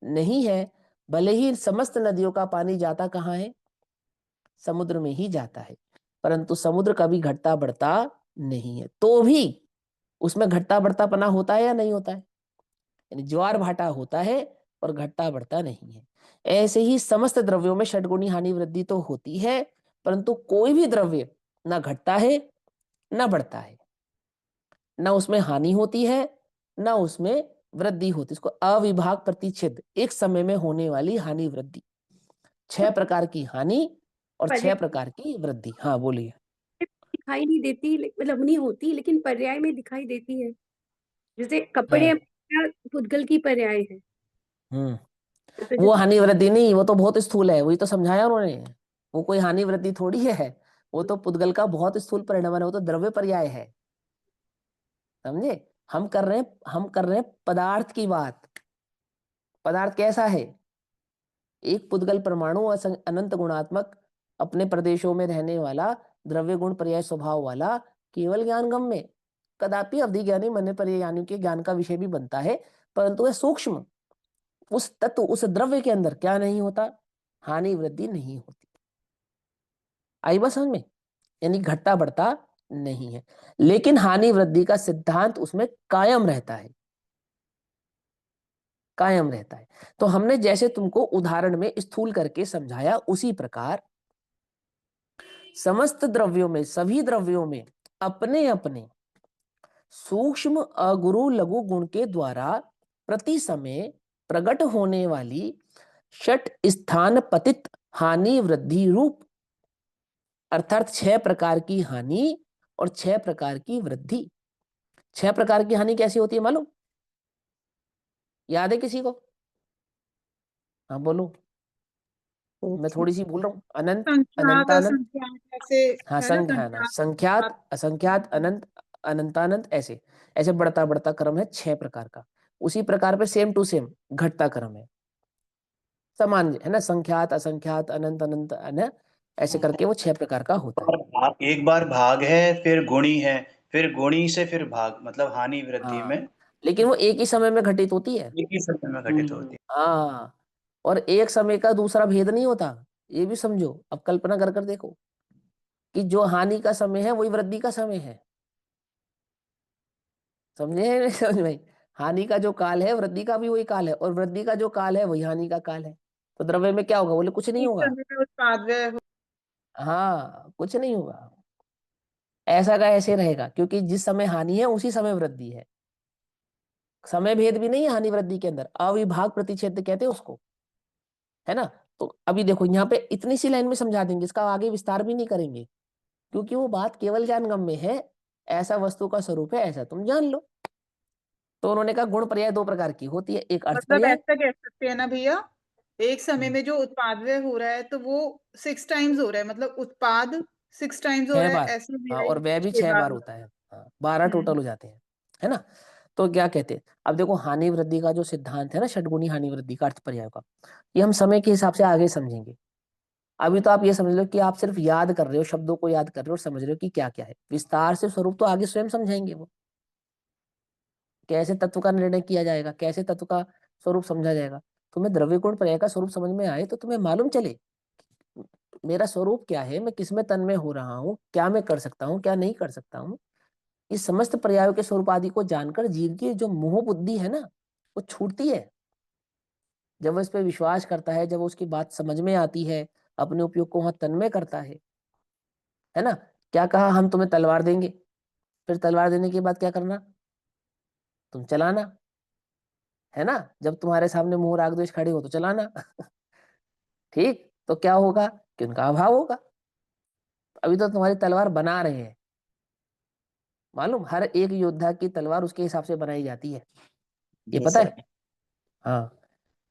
नहीं है। भले ही समस्त नदियों का पानी जाता कहाँ है, समुद्र में ही जाता है, परंतु समुद्र कभी घटता बढ़ता नहीं है। तो भी उसमें घटता बढ़ता पना होता है या नहीं होता है? यानी ज्वार भाटा होता है और घटता बढ़ता नहीं है। ऐसे ही समस्त द्रव्यों में षटगुणी हानि वृद्धि तो होती है, परंतु कोई भी द्रव्य ना घटता है ना बढ़ता है, ना उसमें हानि होती है ना उसमें वृद्धि होती है। इसको अविभाग प्रतिच्छेद, एक समय में होने वाली हानि वृद्धि। 6 प्रकार की हानि और 6 प्रकार की वृद्धि। हाँ बोलिए। दिखाई नहीं देती, मतलब नहीं होती, लेकिन पर्याय में दिखाई देती है। जैसे है। कपड़े पुद्गल की पर्याय है। तो वो जैसे हानि वृद्धि नहीं, वो तो बहुत स्थूल है, वही तो समझाया उन्होंने। वो कोई हानि वृद्धि थोड़ी है, वो तो पुद्गल का बहुत स्थूल परिणाम है, वो तो द्रव्य पर्याय है। समझे? हम कर रहे हैं पदार्थ की बात। पदार्थ कैसा है? एक पुद्गल परमाणु अनंत गुणात्मक, अपने प्रदेशों में रहने वाला, द्रव्य गुण पर्याय स्वभाव वाला, केवल ज्ञान गम्य, कदापि अवधि ज्ञानी मन पर्यायियों के ज्ञान का विषय भी बनता है, परंतु वह सूक्ष्म, उस तत्व उस द्रव्य के अंदर क्या नहीं होता, हानि वृद्धि नहीं होती। आई बात समझ में? यानी घटता बढ़ता नहीं है, लेकिन हानि वृद्धि का सिद्धांत उसमें कायम रहता है, कायम रहता है। तो हमने जैसे तुमको उदाहरण में स्थूल करके समझाया, उसी प्रकार समस्त द्रव्यों में, सभी द्रव्यों में अपने अपने सूक्ष्म अगुरु लघु गुण के द्वारा प्रति समय प्रकट होने वाली षट स्थान पतित हानि वृद्धि रूप, अर्थात 6 प्रकार की हानि और 6 प्रकार की वृद्धि। 6 प्रकार की हानि कैसी होती है मालूम? याद है किसी को? हाँ बोलो, मैं थोड़ी सी भूल रहा हूँ। अनंत, संख्यात अनंतानंत, असंख्यात ऐसे हाँ है ना, हाँ ना, संख्यात संख्यात, असंख्यात, अनंत, अनंतानंत, ऐसे ऐसे बढ़ता बढ़ता क्रम है 6 प्रकार का। उसी प्रकार पे सेम टू सेम घटता क्रम है, समान है ना, संख्यात, असंख्यात, अनंत, अनंत, है ऐसे करके वो 6 प्रकार का होता है। और एक बार भाग है, फिर गुणी है, फिर गुणी से फिर भाग, मतलब हानि वृद्धि में हाँ, लेकिन वो एक ही समय में घटित होती है। एक ही समय में घटित होती हाँ, और एक समय का दूसरा भेद नहीं होता, ये भी समझो। अब कल्पना कर कर देखो कि जो हानि का समय है वही वृद्धि का समय है। समझे नहीं समझ भाई? हानि का जो काल है वृद्धि का भी वही काल है, और वृद्धि का जो काल है वही हानि का काल है। तो द्रव्य में क्या होगा? बोले कुछ नहीं है। एक होगा। समय में उत्पाद व्यय हाँ, कुछ नहीं होगा, ऐसा का ऐसे रहेगा, क्योंकि जिस समय हानि है उसी समय वृद्धि है। समय भेद भी नहीं है हानि वृद्धि के अंदर, अविभाग प्रतिच्छेद कहते हैं उसको, है ना। तो अभी देखो यहाँ पे इतनी सी लाइन में समझा देंगे, इसका आगे विस्तार भी नहीं करेंगे, क्योंकि वो बात केवल ज्ञानगम में है। ऐसा वस्तु का स्वरूप है, ऐसा तुम जान लो। तो उन्होंने कहा गुण पर्याय 2 प्रकार की होती है, एक अर्थ मतलब पर्याय। ऐसा कह सकते हैं ना भैया, एक समय हम्म, में जो उत्पाद व्यय हो रहा है तो वो 6 टाइम्स हो रहा है, मतलब उत्पाद 6 टाइम्स हो 6 रहा है, बार, ऐसे हाँ, व्यय और वह भी 6 6 बार बार हो होता रहा है। हाँ, 12 है। टोटल हो जाते हैं, है ना। तो क्या कहते हैं, अब देखो हानि वृद्धि का जो सिद्धांत है ना, षटगुणी हानि वृद्धि का अर्थ पर्याय का, ये हम समय के हिसाब से आगे समझेंगे। अभी तो आप ये समझ लो कि आप सिर्फ याद कर रहे हो, शब्दों को याद कर रहे हो और समझ रहे हो कि क्या क्या है। विस्तार से स्वरूप तो आगे स्वयं समझाएंगे वो, कैसे तत्व का निर्णय किया जाएगा, कैसे तत्व का स्वरूप समझा जाएगा। तुम्हें द्रव्य गुण पर्याय का स्वरूप समझ में आए तो तुम्हें मालूम चले मेरा स्वरूप क्या है, मैं किसमें तन्मय हो रहा हूँ, क्या मैं कर सकता हूँ, क्या नहीं कर सकता हूँ। इस समस्त पर्यायों के स्वरूप आदि को जानकर जीव की जो मोह बुद्धि है ना, वो छूटती है। जब वो इस पे विश्वास करता है, जब वो उसकी बात समझ में आती है, अपने उपयोग को वहां तन्मय करता है ना। क्या कहा, हम तुम्हें तलवार देंगे, फिर तलवार देने के बाद क्या करना, तुम चलाना, है ना। जब तुम्हारे सामने मोह राग द्वेष खड़े हो तो चलाना ठीक, तो क्या होगा कि उनका अभाव होगा। अभी तो तुम्हारी तलवार बना रहे हैं, मालूम, हर एक योद्धा की तलवार उसके हिसाब से बनाई जाती है, ये जी पता सर। है। हाँ,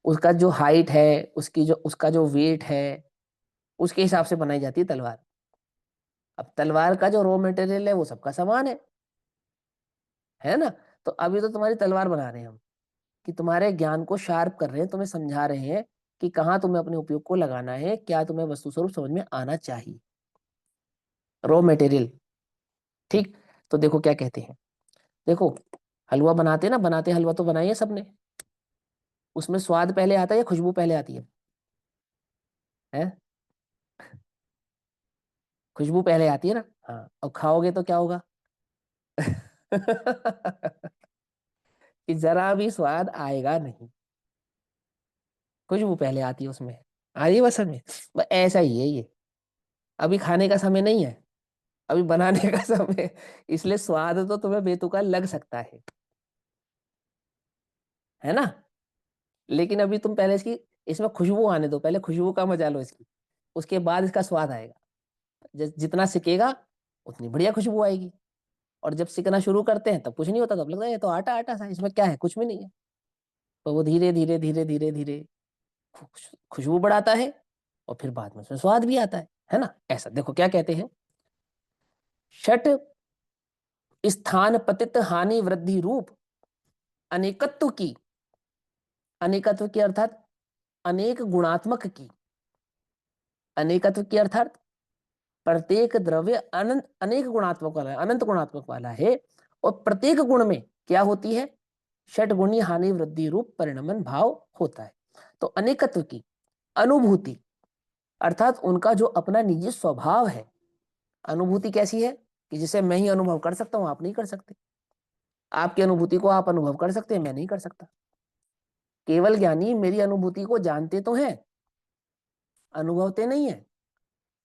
उसका जो हाइट है, उसकी जो उसका जो वेट है, उसके हिसाब से बनाई जाती है तलवार। अब तलवार का जो रॉ मटेरियल है वो सबका समान है ना। तो अभी तो तुम्हारी तलवार बना रहे हैं हम, कि तुम्हारे ज्ञान को शार्प कर रहे हैं, तुम्हें समझा रहे हैं कि कहाँ तुम्हें अपने उपयोग को लगाना है, क्या तुम्हें वस्तु स्वरूप समझ में आना चाहिए, रॉ मटेरियल। ठीक, तो देखो क्या कहते हैं, देखो हलवा बनाते ना, बनाते हलवा तो बनाइए सबने, उसमें स्वाद पहले आता है या खुशबू पहले आती है? खुशबू पहले आती है ना। हाँ, और खाओगे तो क्या होगा कि जरा भी स्वाद आएगा नहीं, खुशबू पहले आती है उसमें। आ रही है बस समय, बस ऐसा ही है ये। अभी खाने का समय नहीं है, अभी बनाने का समय है। इसलिए स्वाद तो तुम्हें बेतुका लग सकता है ना। लेकिन अभी तुम पहले इसकी, इसमें खुशबू आने दो, पहले खुशबू का मजा लो इसकी, उसके बाद इसका स्वाद आएगा। जितना सिकेगा उतनी बढ़िया खुशबू आएगी। और जब सिकना शुरू करते हैं तब कुछ नहीं होता, तब लगता है ये तो आटा आटा सा, इसमें क्या है, कुछ भी नहीं है। तो वो धीरे धीरे धीरे धीरे धीरे खुशबू बढ़ाता है, और फिर बाद में उसमें स्वाद भी आता है ना। ऐसा देखो क्या कहते हैं, षट स्थान पतित हानि वृद्धि रूप अनेकत्व की, अनेकत्व की अर्थात अनेक गुणात्मक की, अनेकत्व की अर्थात प्रत्येक द्रव्य अनंत अनेक गुणात्मक वाला है, अनंत गुणात्मक वाला है। और प्रत्येक गुण में क्या होती है, षट गुणी हानि वृद्धि रूप परिणमन भाव होता है। तो अनेकत्व की अनुभूति, अर्थात उनका जो अपना निजी स्वभाव है। अनुभूति कैसी है कि जिसे मैं ही अनुभव कर सकता हूं, आप नहीं कर सकते। आपकी अनुभूति को आप अनुभव कर सकते हैं, मैं नहीं कर सकता। केवल ज्ञानी मेरी अनुभूति को जानते तो हैं, अनुभवते नहीं है।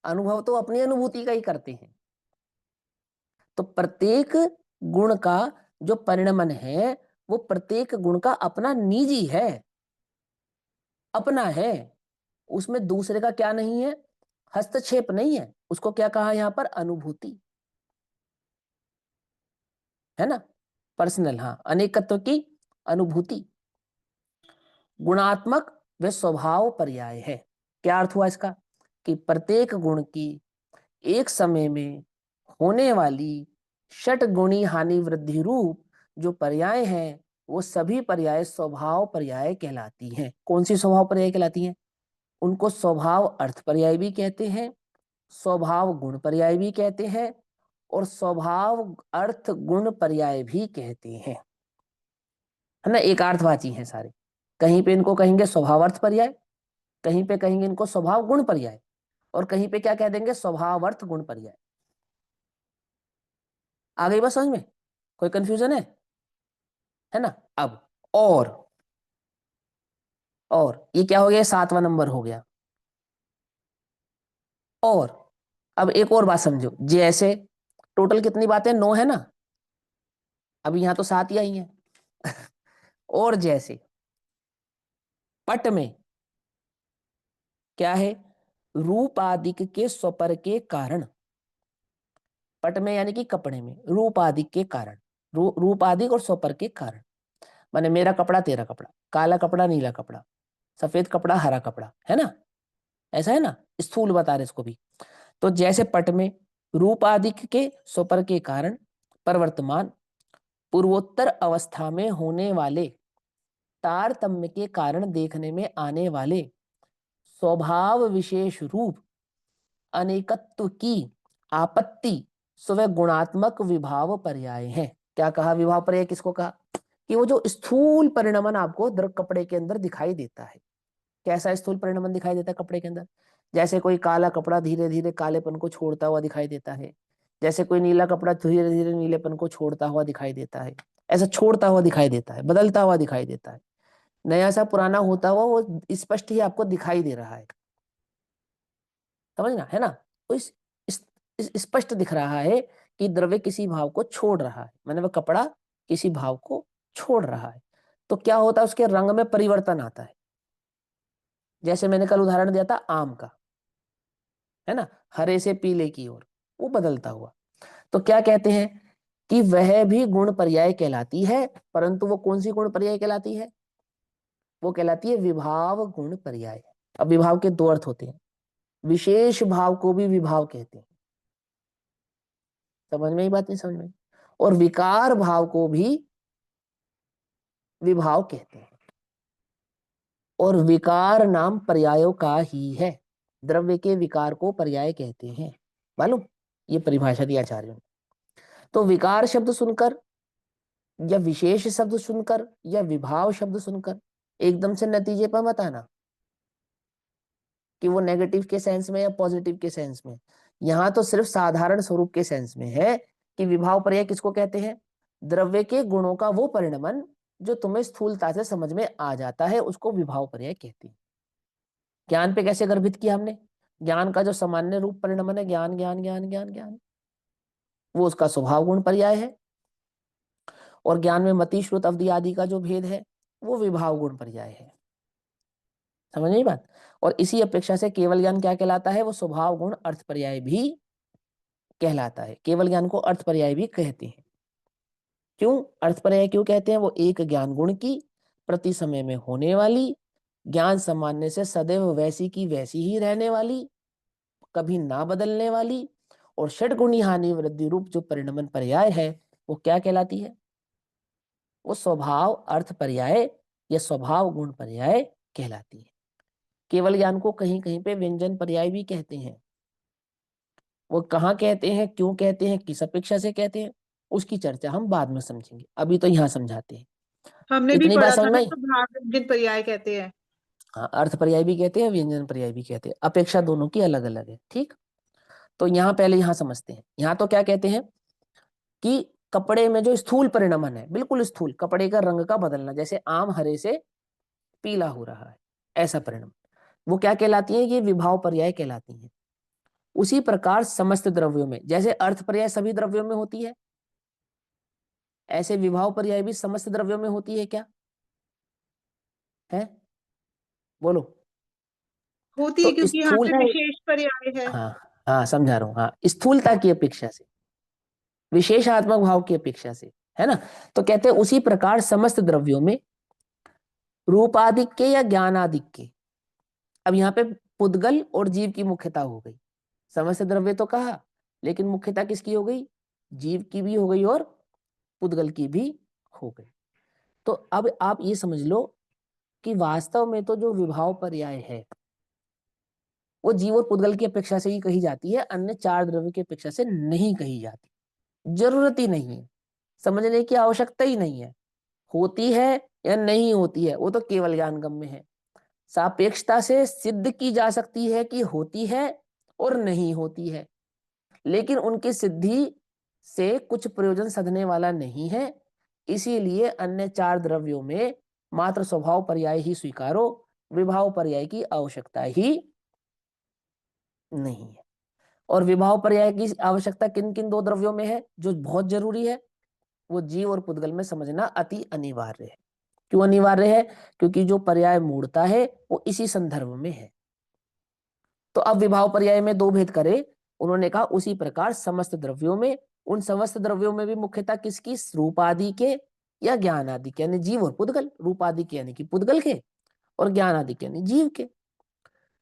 अनुभव तो अपनी अनुभूति का ही करते हैं। तो प्रत्येक गुण का जो परिणमन है, वो प्रत्येक गुण का अपना निजी है। अपना है, उसमें दूसरे का क्या नहीं है, हस्तक्षेप नहीं है। उसको क्या कहा यहाँ पर, अनुभूति, है ना, पर्सनल, हाँ, अनेकत्व की अनुभूति। गुणात्मक व स्वभाव पर्याय है। क्या अर्थ हुआ इसका, कि प्रत्येक गुण की एक समय में होने वाली षट गुणी हानि वृद्धि रूप जो पर्याय हैं, वो सभी पर्याय स्वभाव पर्याय कहलाती हैं। कौन सी स्वभाव पर्याय कहलाती हैं? उनको स्वभाव अर्थ पर्याय भी कहते हैं, स्वभाव गुण पर्याय भी कहते हैं, और स्वभाव अर्थ गुण पर्याय भी कहते हैं, है ना, एक अर्थवाची हैं सारे। कहीं पे इनको कहेंगे स्वभाव अर्थ पर्याय, कहीं पे कहेंगे इनको स्वभाव गुण पर्याय, और कहीं पे क्या कह देंगे, स्वभाव अर्थ गुण पर्याय। आ गई बात समझ में? कोई कंफ्यूजन है ना? अब और ये क्या हो गया, 7वां नंबर हो गया। और अब एक और बात समझो, जैसे टोटल कितनी बातें, 9 है ना, अभी यहां तो 7 ही आई हैं। और जैसे पट में क्या है, रूप आदिक के स्वपर के कारण, पट में यानी कि कपड़े में रूप आदिक के कारण, रूप आदिक और स्वपर के कारण, माने मेरा कपड़ा तेरा कपड़ा, काला कपड़ा नीला कपड़ा, सफेद कपड़ा हरा कपड़ा, है ना, ऐसा है ना, स्थूल बता रहे इसको भी। तो जैसे पट में रूप आदिक के स्वपर के कारण प्रवर्तमान पूर्वोत्तर अवस्था में होने वाले तारतम्य के कारण देखने में आने वाले स्वभाव विशेष रूप अनेकत्व की आपत्ति स्व गुणात्मक विभाव पर्याय है। क्या कहा, विभाव पर्याय किसको कहा, कि वो जो स्थूल परिणमन आपको द्रव कपड़े के अंदर दिखाई देता है। कैसा स्थूल परिणमन दिखाई देता है कपड़े के अंदर? जैसे कोई काला कपड़ा धीरे धीरे कालेपन को छोड़ता हुआ दिखाई देता है, जैसे कोई नीला कपड़ा धीरे धीरे नीलेपन को छोड़ता हुआ दिखाई देता है, ऐसा छोड़ता हुआ दिखाई देता है, बदलता हुआ दिखाई देता है, नया सा पुराना होता हुआ वो स्पष्ट ही आपको दिखाई दे रहा है, समझना है ना। तो इस स्पष्ट दिख रहा है कि द्रव्य किसी भाव को छोड़ रहा है, मैंने वह कपड़ा किसी भाव को छोड़ रहा है। तो क्या होता है, उसके रंग में परिवर्तन आता है। जैसे मैंने कल उदाहरण दिया था आम का, है ना, हरे से पीले की ओर वो बदलता हुआ। तो क्या कहते हैं कि वह भी गुण पर्याय कहलाती है, परंतु वो कौन सी गुण पर्याय कहलाती है? वो कहलाती है विभाव गुण पर्याय। अब विभाव के 2 अर्थ होते हैं, विशेष भाव को भी विभाव कहते हैं, समझ में ही बात नहीं समझ में, और विकार भाव को भी विभाव कहते हैं, और विकार नाम पर्यायों का ही है, द्रव्य के विकार को पर्याय कहते हैं, मालूम, ये परिभाषा दी आचार्यों ने। तो विकार शब्द सुनकर या विशेष शब्द सुनकर या विभाव शब्द सुनकर एकदम से नतीजे पर मत आना कि वो नेगेटिव के सेंस में या पॉजिटिव के सेंस में। यहां तो सिर्फ साधारण स्वरूप के सेंस में है कि विभाव पर्याय किसको कहते हैं, द्रव्य के गुणों का वो परिणमन जो तुम्हें स्थूलता से समझ में आ जाता है, उसको विभाव पर्याय कहते हैं। ज्ञान पे कैसे गर्भित किया हमने, ज्ञान का जो सामान्य रूप परिणमन है, ज्ञान ज्ञान ज्ञान ज्ञान ज्ञान, वो उसका स्वभाव गुण पर्याय है, और ज्ञान में मति श्रुत अवधि आदि का जो भेद है वो विभाव गुण पर्याय है, समझ नहीं बात। और इसी अपेक्षा से केवल ज्ञान क्या कहलाता है, वो स्वभाव गुण अर्थ पर्याय भी कहलाता है। केवल ज्ञान को अर्थ पर्याय भी कहते हैं। क्यों अर्थ पर्याय क्यों कहते हैं? वो एक ज्ञान गुण की प्रति समय में होने वाली, ज्ञान सामान्य से सदैव वैसी की वैसी ही रहने वाली, कभी ना बदलने वाली, और षटगुणी हानि वृद्धि रूप जो परिणमन पर्याय है वो क्या कहलाती है? वो स्वभाव अर्थ पर्याय या स्वभाव गुण पर्याय कहलाती है। केवल ज्ञान को कहीं कहीं पे व्यंजन पर्याय भी कहते हैं। वो कहाँ कहते हैं, क्यों कहते हैं, किस अपेक्षा से कहते हैं, उसकी चर्चा हम बाद में समझेंगे, अभी तो यहाँ समझाते हैं। हमने भी इतनी बात पढ़ा था समझ में ना, आई? तो भाव व्यंजन पर्याय कहते हैं। हाँ, अर्थ पर्याय भी कहते हैं, व्यंजन पर्याय भी कहते हैं, अपेक्षा दोनों की अलग अलग है, ठीक। तो यहाँ पहले यहाँ समझते हैं। यहाँ तो क्या कहते हैं कि कपड़े में जो स्थूल परिणमन है, बिल्कुल स्थूल, कपड़े का रंग का बदलना, जैसे आम हरे से पीला हो रहा है, ऐसा परिणाम, वो क्या कहलाती है? ये विभाव पर्याय कहलाती है। उसी प्रकार समस्त द्रव्यों में, जैसे अर्थ पर्याय सभी द्रव्यों में होती है, ऐसे विभाव पर्याय भी समस्त द्रव्यों में होती है क्या? है बोलो। होती तो है क्योंकि यहाँ स्थूल, पे विशेष पर्याय है। हाँ हाँ समझा रहा हूँ, हाँ स्थूलता की अपेक्षा से, विशेषात्मक भाव की अपेक्षा से, है ना। तो कहते हैं उसी प्रकार समस्त द्रव्यों में रूपाधिक्य या ज्ञानाधिक्य। अब यहाँ पे पुद्गल और जीव की मुख्यता हो गई, समस्त द्रव्य तो कहा, लेकिन मुख्यता किसकी हो गई, जीव की भी हो गई और पुद्गल की भी हो गई। तो अब आप ये समझ लो कि वास्तव में तो जो विभाव पर्याय है वो जीव और पुद्गल की अपेक्षा से ही कही जाती है, अन्य चार द्रव्य की अपेक्षा से नहीं कही जाती। जरूरत ही नहीं है, समझने की आवश्यकता ही नहीं है। होती है या नहीं होती है वो तो केवल ज्ञानगम्य है। सापेक्षता से सिद्ध की जा सकती है कि होती है और नहीं होती है, लेकिन उनकी सिद्धि से कुछ प्रयोजन सधने वाला नहीं है। इसीलिए अन्य चार द्रव्यों में मात्र स्वभाव पर्याय ही स्वीकारो, विभाव पर्याय की आवश्यकता ही नहीं है। और विभाव पर्याय की आवश्यकता किन किन दो द्रव्यों में है जो बहुत जरूरी है, वो जीव और पुद्गल में समझना अति अनिवार्य है। क्यों अनिवार्य है, क्योंकि जो पर्याय मूढ़ता है वो इसी संदर्भ में है। तो अब विभाव पर्याय में दो भेद करे, उन्होंने कहा उसी प्रकार समस्त द्रव्यों में, उन समस्त द्रव्यों में भी मुख्यतः किसकी, रूपादि के या ज्ञान आदि के, यानी जीव और पुद्गल, रूपादि के यानी कि पुद्गल के और ज्ञान आदि के यानी जीव के,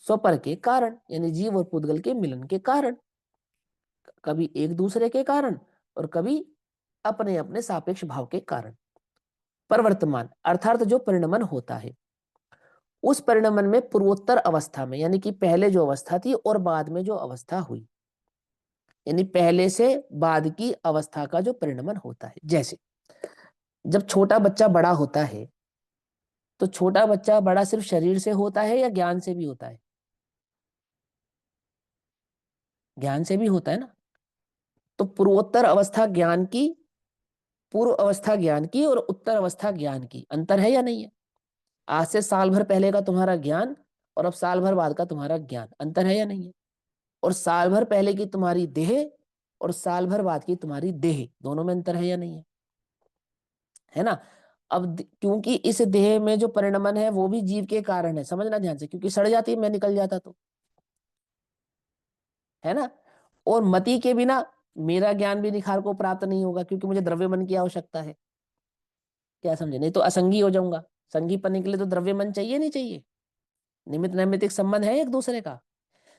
स्वपर के कारण यानी जीव और पुद्गल के मिलन के कारण, कभी एक दूसरे के कारण और कभी अपने अपने सापेक्ष भाव के कारण। परवर्तमान अर्थात जो परिणमन होता है, उस परिणमन में पूर्वोत्तर अवस्था में, यानी कि पहले जो अवस्था थी और बाद में जो अवस्था हुई, यानी पहले से बाद की अवस्था का जो परिणमन होता है। जैसे जब छोटा बच्चा बड़ा होता है तो छोटा बच्चा बड़ा सिर्फ शरीर से होता है या ज्ञान से भी होता है, ज्ञान से भी होता है ना। तो पूर्वोत्तर अवस्था ज्ञान की, पूर्व अवस्था ज्ञान की और उत्तर अवस्था ज्ञान की, अंतर है या नहीं है। आज से साल भर पहले का तुम्हारा ज्ञान और अब साल भर बाद का तुम्हारा ज्ञान, अंतर है या नहीं है। और साल भर पहले की तुम्हारी देह और साल भर बाद की तुम्हारी देह, दोनों में अंतर है या नहीं है, है ना। अब क्योंकि इस देह में जो परिणमन है वो भी जीव के कारण है, समझना ध्यान से, क्योंकि सड़ जाती मैं निकल जाता तो, है ना। और मति के बिना मेरा ज्ञान भी निखार को प्राप्त नहीं होगा, क्योंकि मुझे द्रव्य मन की आवश्यकता है। क्या समझे, नहीं तो असंगी हो जाऊंगा। संगी बनने के लिए तो द्रव्य मन चाहिए नहीं चाहिए, निमित्त नैमित्तिक संबंध है एक दूसरे का।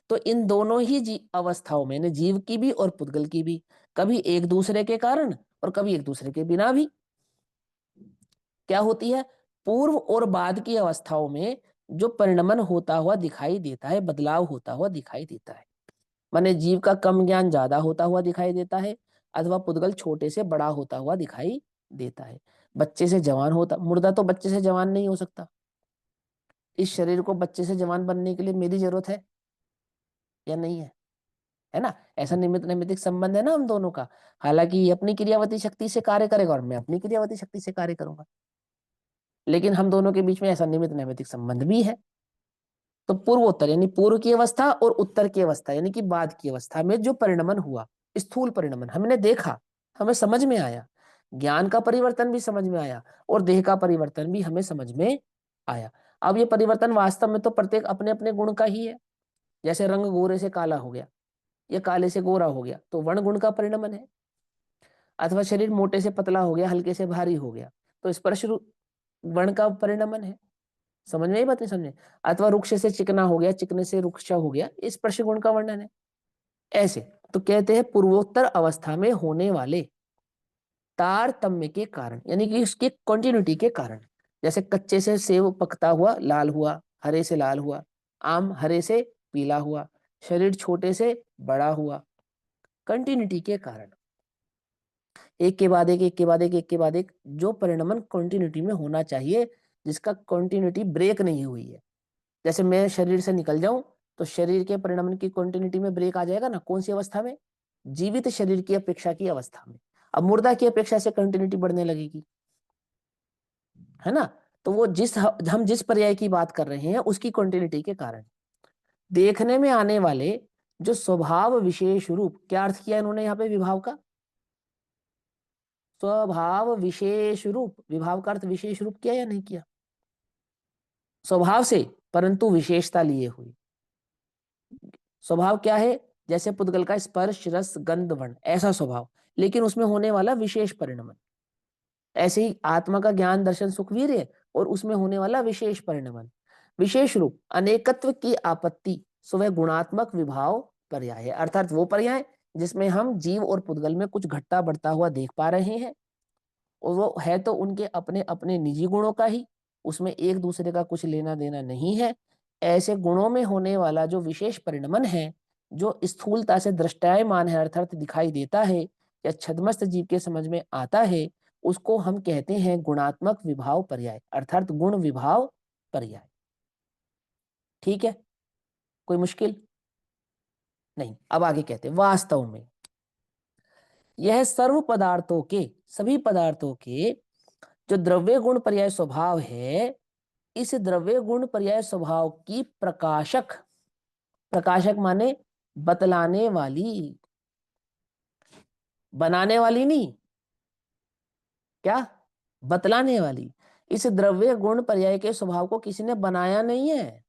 तो इन दोनों ही अवस्थाओं में, जीव की भी और पुद्गल की भी, कभी एक दूसरे के कारण और कभी एक दूसरे के बिना भी क्या होती है, पूर्व और बाद की अवस्थाओं में जो परिणमन होता हुआ दिखाई देता है, बदलाव होता हुआ दिखाई देता है। माने जीव का कम ज्ञान ज्यादा होता हुआ दिखाई देता है, अथवा पुद्गल छोटे से बड़ा होता हुआ दिखाई देता है। बच्चे से जवान होता, मुर्दा तो बच्चे से जवान नहीं हो सकता। इस शरीर को बच्चे से जवान बनने के लिए मेरी जरूरत है या नहीं है ना। ऐसा निमित्त नैमित्तिक संबंध है ना हम दोनों का। हालांकि ये अपनी क्रियावती शक्ति से कार्य करेगा और मैं अपनी क्रियावती शक्ति से कार्य करूंगा, लेकिन हम दोनों के बीच में ऐसा निमित्त नैमित्तिक संबंध भी है। तो पूर्वोत्तर यानी पूर्व की अवस्था और उत्तर की अवस्था यानी कि बाद की अवस्था में जो परिणमन हुआ, स्थूल परिणमन हमने देखा, हमें समझ में आया, ज्ञान का परिवर्तन भी समझ में आया और देह का परिवर्तन भी हमें समझ में आया। अब ये परिवर्तन वास्तव में तो प्रत्येक अपने अपने गुण का ही है। जैसे रंग गोरे से काला हो गया या काले से गोरा हो गया तो वर्ण गुण का परिणमन है, अथवा शरीर मोटे से पतला हो गया, हल्के से भारी हो गया तो स्पर्श वर्ण का परिणमन है। समझ में, बात नहीं समझे। अथवा रुक्ष से चिकना हो गया, चिकने से रुक्षा हो गया, इस स्पर्श गुण का वर्णन है। ऐसे तो कहते हैं पूर्वोत्तर अवस्था में होने वाले तारतम्य के कारण, यानी कि उसकी कंटिन्यूटी के कारण। जैसे कच्चे से सेब पकता हुआ लाल हुआ, हरे से लाल हुआ, आम हरे से पीला हुआ, शरीर छोटे से बड़ा हुआ, कंटिन्यूटी के कारण। एक के बाद एक, एक के बाद एक, एक के बाद एक, जो परिणमन कंटिन्यूटी में होना चाहिए, जिसका कंटिन्यूटी ब्रेक नहीं हुई है। जैसे मैं शरीर से निकल जाऊं तो शरीर के परिणमन की कंटिन्यूटी में ब्रेक आ जाएगा ना। कौन सी अवस्था में, जीवित शरीर की अपेक्षा की अवस्था में। अब मुर्दा की अपेक्षा से कंटिन्यूटी बढ़ने लगेगी, है ना। तो वो हम जिस पर्याय की बात कर रहे हैं उसकी कंटिन्यूटी के कारण देखने में आने वाले जो स्वभाव विशेष रूप, क्या अर्थ किया इन्होंने यहाँ पे विभाव का, स्वभाव विशेष रूप, विभाव का अर्थ विशेष रूप किया या नहीं किया। स्वभाव से परंतु विशेषता लिए हुई। स्वभाव क्या है? जैसे पुद्गल का स्पर्श, रस, गंध, वर्ण, ऐसा स्वभाव, लेकिन उसमें होने वाला विशेष परिणमन। ऐसे ही आत्मा का ज्ञान, दर्शन, सुख, वीर्य, और उसमें होने वाला विशेष परिणमन। विशेष रूप अनेकत्व की आपत्ति सो वह गुणात्मक विभाव पर्याय है, अर्थात वो पर्याय जिसमें हम जीव और पुद्गल में कुछ घटता बढ़ता हुआ देख पा रहे हैं, और वो है तो उनके अपने अपने निजी गुणों का ही, उसमें एक दूसरे का कुछ लेना देना नहीं है। ऐसे गुणों में होने वाला जो विशेष परिणमन है, जो स्थूलता से दृष्टायमान है, अर्थात दिखाई देता है या छद्मस्त जीव के समझ में आता है, उसको हम कहते हैं गुणात्मक विभाव पर्याय, अर्थात गुण विभाव पर्याय। ठीक है, कोई मुश्किल नहीं। अब आगे कहते हैं, वास्तव में यह सर्व पदार्थों के, सभी पदार्थों के जो द्रव्य गुण पर्याय स्वभाव है, इस द्रव्य गुण पर्याय स्वभाव की प्रकाशक, प्रकाशक माने बतलाने वाली, बनाने वाली नहीं, क्या? बतलाने वाली। इस द्रव्य गुण पर्याय के स्वभाव को किसी ने बनाया नहीं है।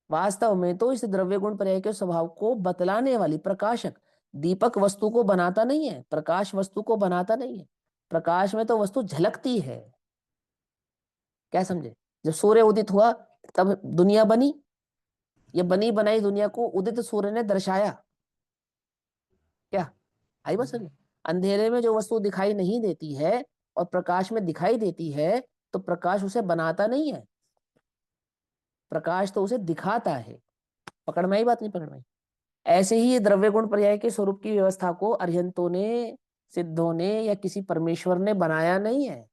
वास्तव में तो इस द्रव्य गुण पर्याय के स्वभाव को बतलाने वाली, प्रकाशक, दीपक वस्तु को बनाता नहीं है, प्रकाश वस्तु को बनाता नहीं है। प्रकाश में तो वस्तु झलकती है। क्या समझे? जब सूर्य उदित हुआ तब दुनिया बनी, ये बनी बनाई दुनिया को उदित सूर्य ने दर्शाया। क्या आई बात समझ? अंधेरे में जो वस्तु दिखाई नहीं देती है और प्रकाश में दिखाई देती है, तो प्रकाश उसे बनाता नहीं है, प्रकाश तो उसे दिखाता है। पकड़ में आई बात? नहीं पकड़ में आई? ऐसे ही ये द्रव्य गुण पर्याय के स्वरूप की व्यवस्था को अरिहंतों ने, सिद्धों ने या किसी परमेश्वर ने बनाया नहीं है,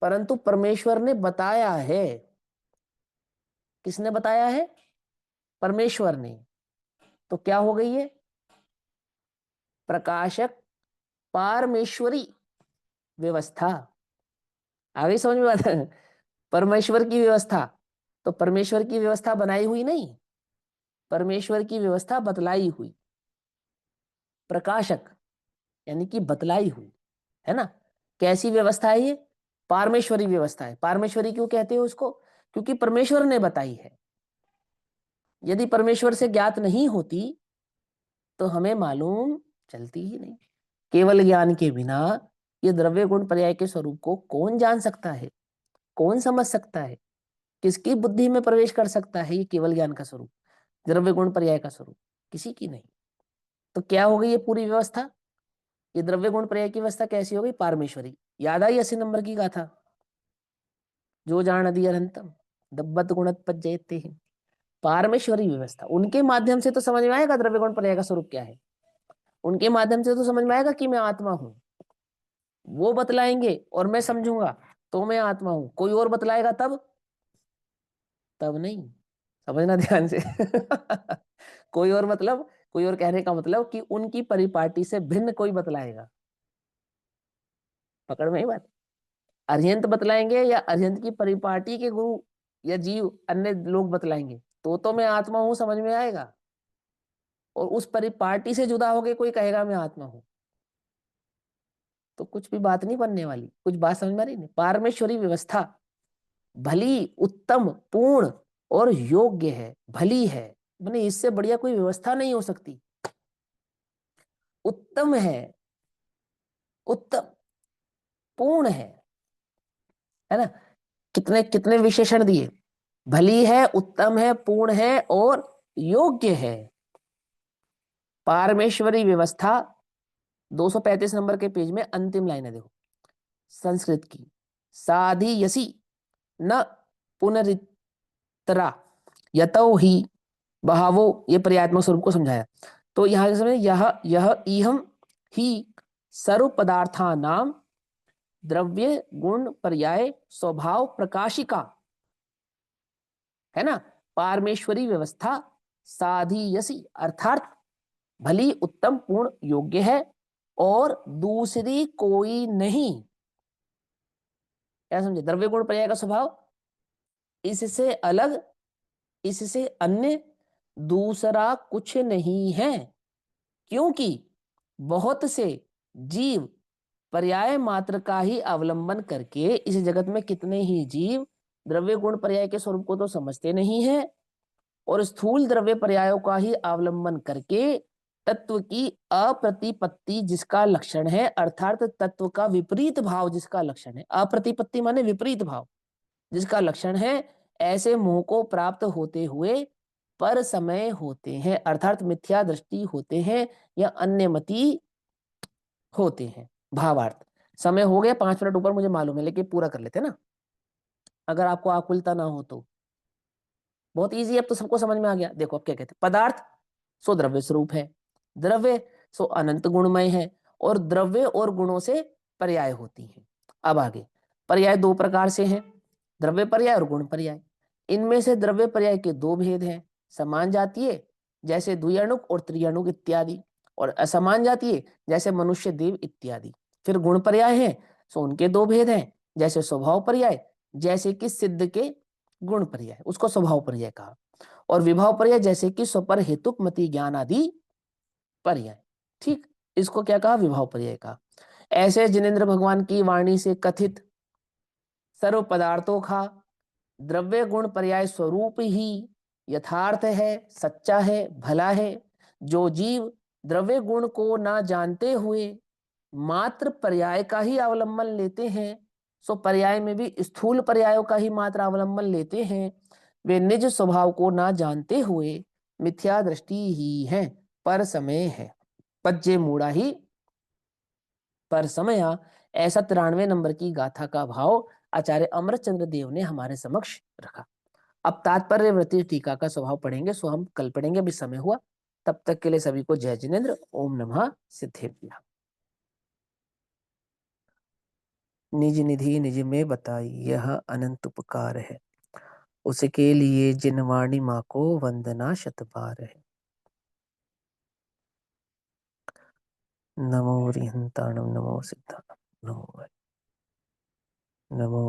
परंतु परमेश्वर ने बताया है। किसने बताया है? परमेश्वर ने। तो क्या हो गई है? प्रकाशक पारमेश्वरी व्यवस्था। आ गई समझ में बात? परमेश्वर की व्यवस्था, तो परमेश्वर की व्यवस्था बनाई हुई नहीं, परमेश्वर की व्यवस्था बतलाई हुई। प्रकाशक यानी कि बतलाई हुई, है ना? कैसी व्यवस्था है ये? पारमेश्वरी व्यवस्था है। पारमेश्वरी क्यों कहते हो उसको? क्योंकि परमेश्वर ने बताई है। यदि परमेश्वर से ज्ञात नहीं होती तो हमें मालूम चलती ही नहीं। केवल ज्ञान के बिना ये द्रव्य गुण पर्याय के स्वरूप को कौन जान सकता है, कौन समझ सकता है, किसकी बुद्धि में प्रवेश कर सकता है ये केवल ज्ञान का स्वरूप, द्रव्य गुण पर्याय का स्वरूप? किसी की नहीं। तो क्या हो गई ये पूरी व्यवस्था? ये द्रव्य गुण पर्याय की व्यवस्था कैसी हो गई? पारमेश्वरी। याद आई 80 नंबर की गाथा, जो जान अधि अनंतम दब्बत गुणत पज्जयते हैं। पारमेश्वरी व्यवस्था, उनके माध्यम से तो समझ में आएगा द्रव्य गुण पर्याय का स्वरूप क्या है, उनके माध्यम से तो समझ में आएगा कि मैं आत्मा हूं। वो बतलाएंगे और मैं समझूंगा तो मैं आत्मा हूं। कोई और बतलाएगा तब नहीं। समझना ध्यान से। कोई और मतलब, कोई और कहने का मतलब कि उनकी परिपाटी से भिन्न कोई बतलाएगा। पकड़ में ही बात? अरिहंत बतलाएंगे या अरिहंत की परिपाटी के गुरु या जीव अन्य लोग बतलाएंगे तो मैं आत्मा हूं समझ में आएगा। और उस परिपाटी से जुदा होके कोई कहेगा मैं आत्मा हूं, तो कुछ भी बात नहीं बनने वाली। कुछ बात समझ में आ रही नहीं? पारमेश्वरी व्यवस्था भली, उत्तम, पूर्ण और योग्य है। भली है माने इससे बढ़िया कोई व्यवस्था नहीं हो सकती। उत्तम है, उत्तम, पूर्ण है ना? कितने कितने विशेषण दिए? भली है, उत्तम है, पूर्ण है और योग्य है। पारमेश्वरी व्यवस्था 235 नंबर के पेज में अंतिम लाइन है, देखो, संस्कृत की। साधि यसी न पुनरितरा यतो ही बहावो, ये पर्यात्मक स्वरूप को समझाया। तो यहां के समय यह इहम ही सर्व पदार्था नाम द्रव्य गुण पर्याय स्वभाव प्रकाशिका, है ना? पारमेश्वरी व्यवस्था साधीयसी अर्थात भली, उत्तम, पूर्ण, योग्य है और दूसरी कोई नहीं। क्या समझे? द्रव्य गुण पर्याय का स्वभाव, इससे अलग, इससे अन्य दूसरा कुछ नहीं है। क्योंकि बहुत से जीव पर्याय मात्र का ही अवलंबन करके इस जगत में कितने ही जीव द्रव्य गुण पर्याय के स्वरूप को तो समझते नहीं है और स्थूल द्रव्य पर्यायों का ही अवलंबन करके तत्व की अप्रतिपत्ति जिसका लक्षण है, अर्थात तत्व का विपरीत भाव जिसका लक्षण है, अप्रतिपत्ति माने विपरीत भाव जिसका लक्षण है, ऐसे मोह को प्राप्त होते हुए पर समय होते हैं, अर्थात मिथ्या दृष्टि होते हैं या अन्यमति होते हैं। भावार्थ समय हो गया 5 मिनट ऊपर, मुझे मालूम है, लेकिन पूरा कर लेते हैं ना, अगर आपको आकुलता ना हो तो। बहुत इजी, अब तो सबको समझ में आ गया। देखो अब क्या कहते हैं, पदार्थ सो द्रव्य स्वरूप है, द्रव्य सो अनंत गुणमय है और द्रव्य और गुणों से पर्याय होती हैं। अब आगे पर्याय 2 प्रकार से हैं, द्रव्य पर्याय और गुण पर्याय। इनमें से द्रव्य पर्याय के 2 भेद हैं, समान जातीय जैसे द्विअणुक और त्रिअणुक इत्यादि, और असमान जातीय जैसे मनुष्य देव इत्यादि। फिर गुण पर्याय है सो उनके 2 भेद हैं, जैसे स्वभाव पर्याय जैसे कि सिद्ध के गुण पर्याय, उसको स्वभाव पर्याय कहा, और विभाव पर्याय जैसे कि स्वपर हेतुक मति ज्ञान आदि पर्याय। ठीक, इसको क्या कहा, विभाव पर्याय कहा। ऐसे जिनेंद्र भगवान की वाणी से कथित सर्व पदार्थों का द्रव्य गुण पर्याय स्वरूप ही यथार्थ है, सच्चा है, भला है। जो जीव द्रव्य गुण को ना जानते हुए मात्र पर्याय का ही अवलंबन लेते हैं, सो पर्याय में भी स्थूल पर्यायों का ही मात्र अवलंबन लेते हैं, वे निज स्वभाव को ना जानते हुए मिथ्या दृष्टि ही है, पर समय है, पज्जे मूड़ा ही पर समया। ऐसा 93 नंबर की गाथा का भाव आचार्य अमृतचंद्र देव ने हमारे समक्ष रखा। अब तात्पर्य वृत्ति टीका का स्वभाव पढ़ेंगे, सो हम कल पढ़ेंगे, अभी समय हुआ। तब तक के लिए सभी को जय जिनेन्द्र। ओम नमः सिद्धेभ्यः। निज निधि निज में बताई यह अनंत उपकार है, उसके लिए जिन वाणी माँ को वंदना शत बार है। नमो रिहंताणम नमो सिद्धाणम नमो नमो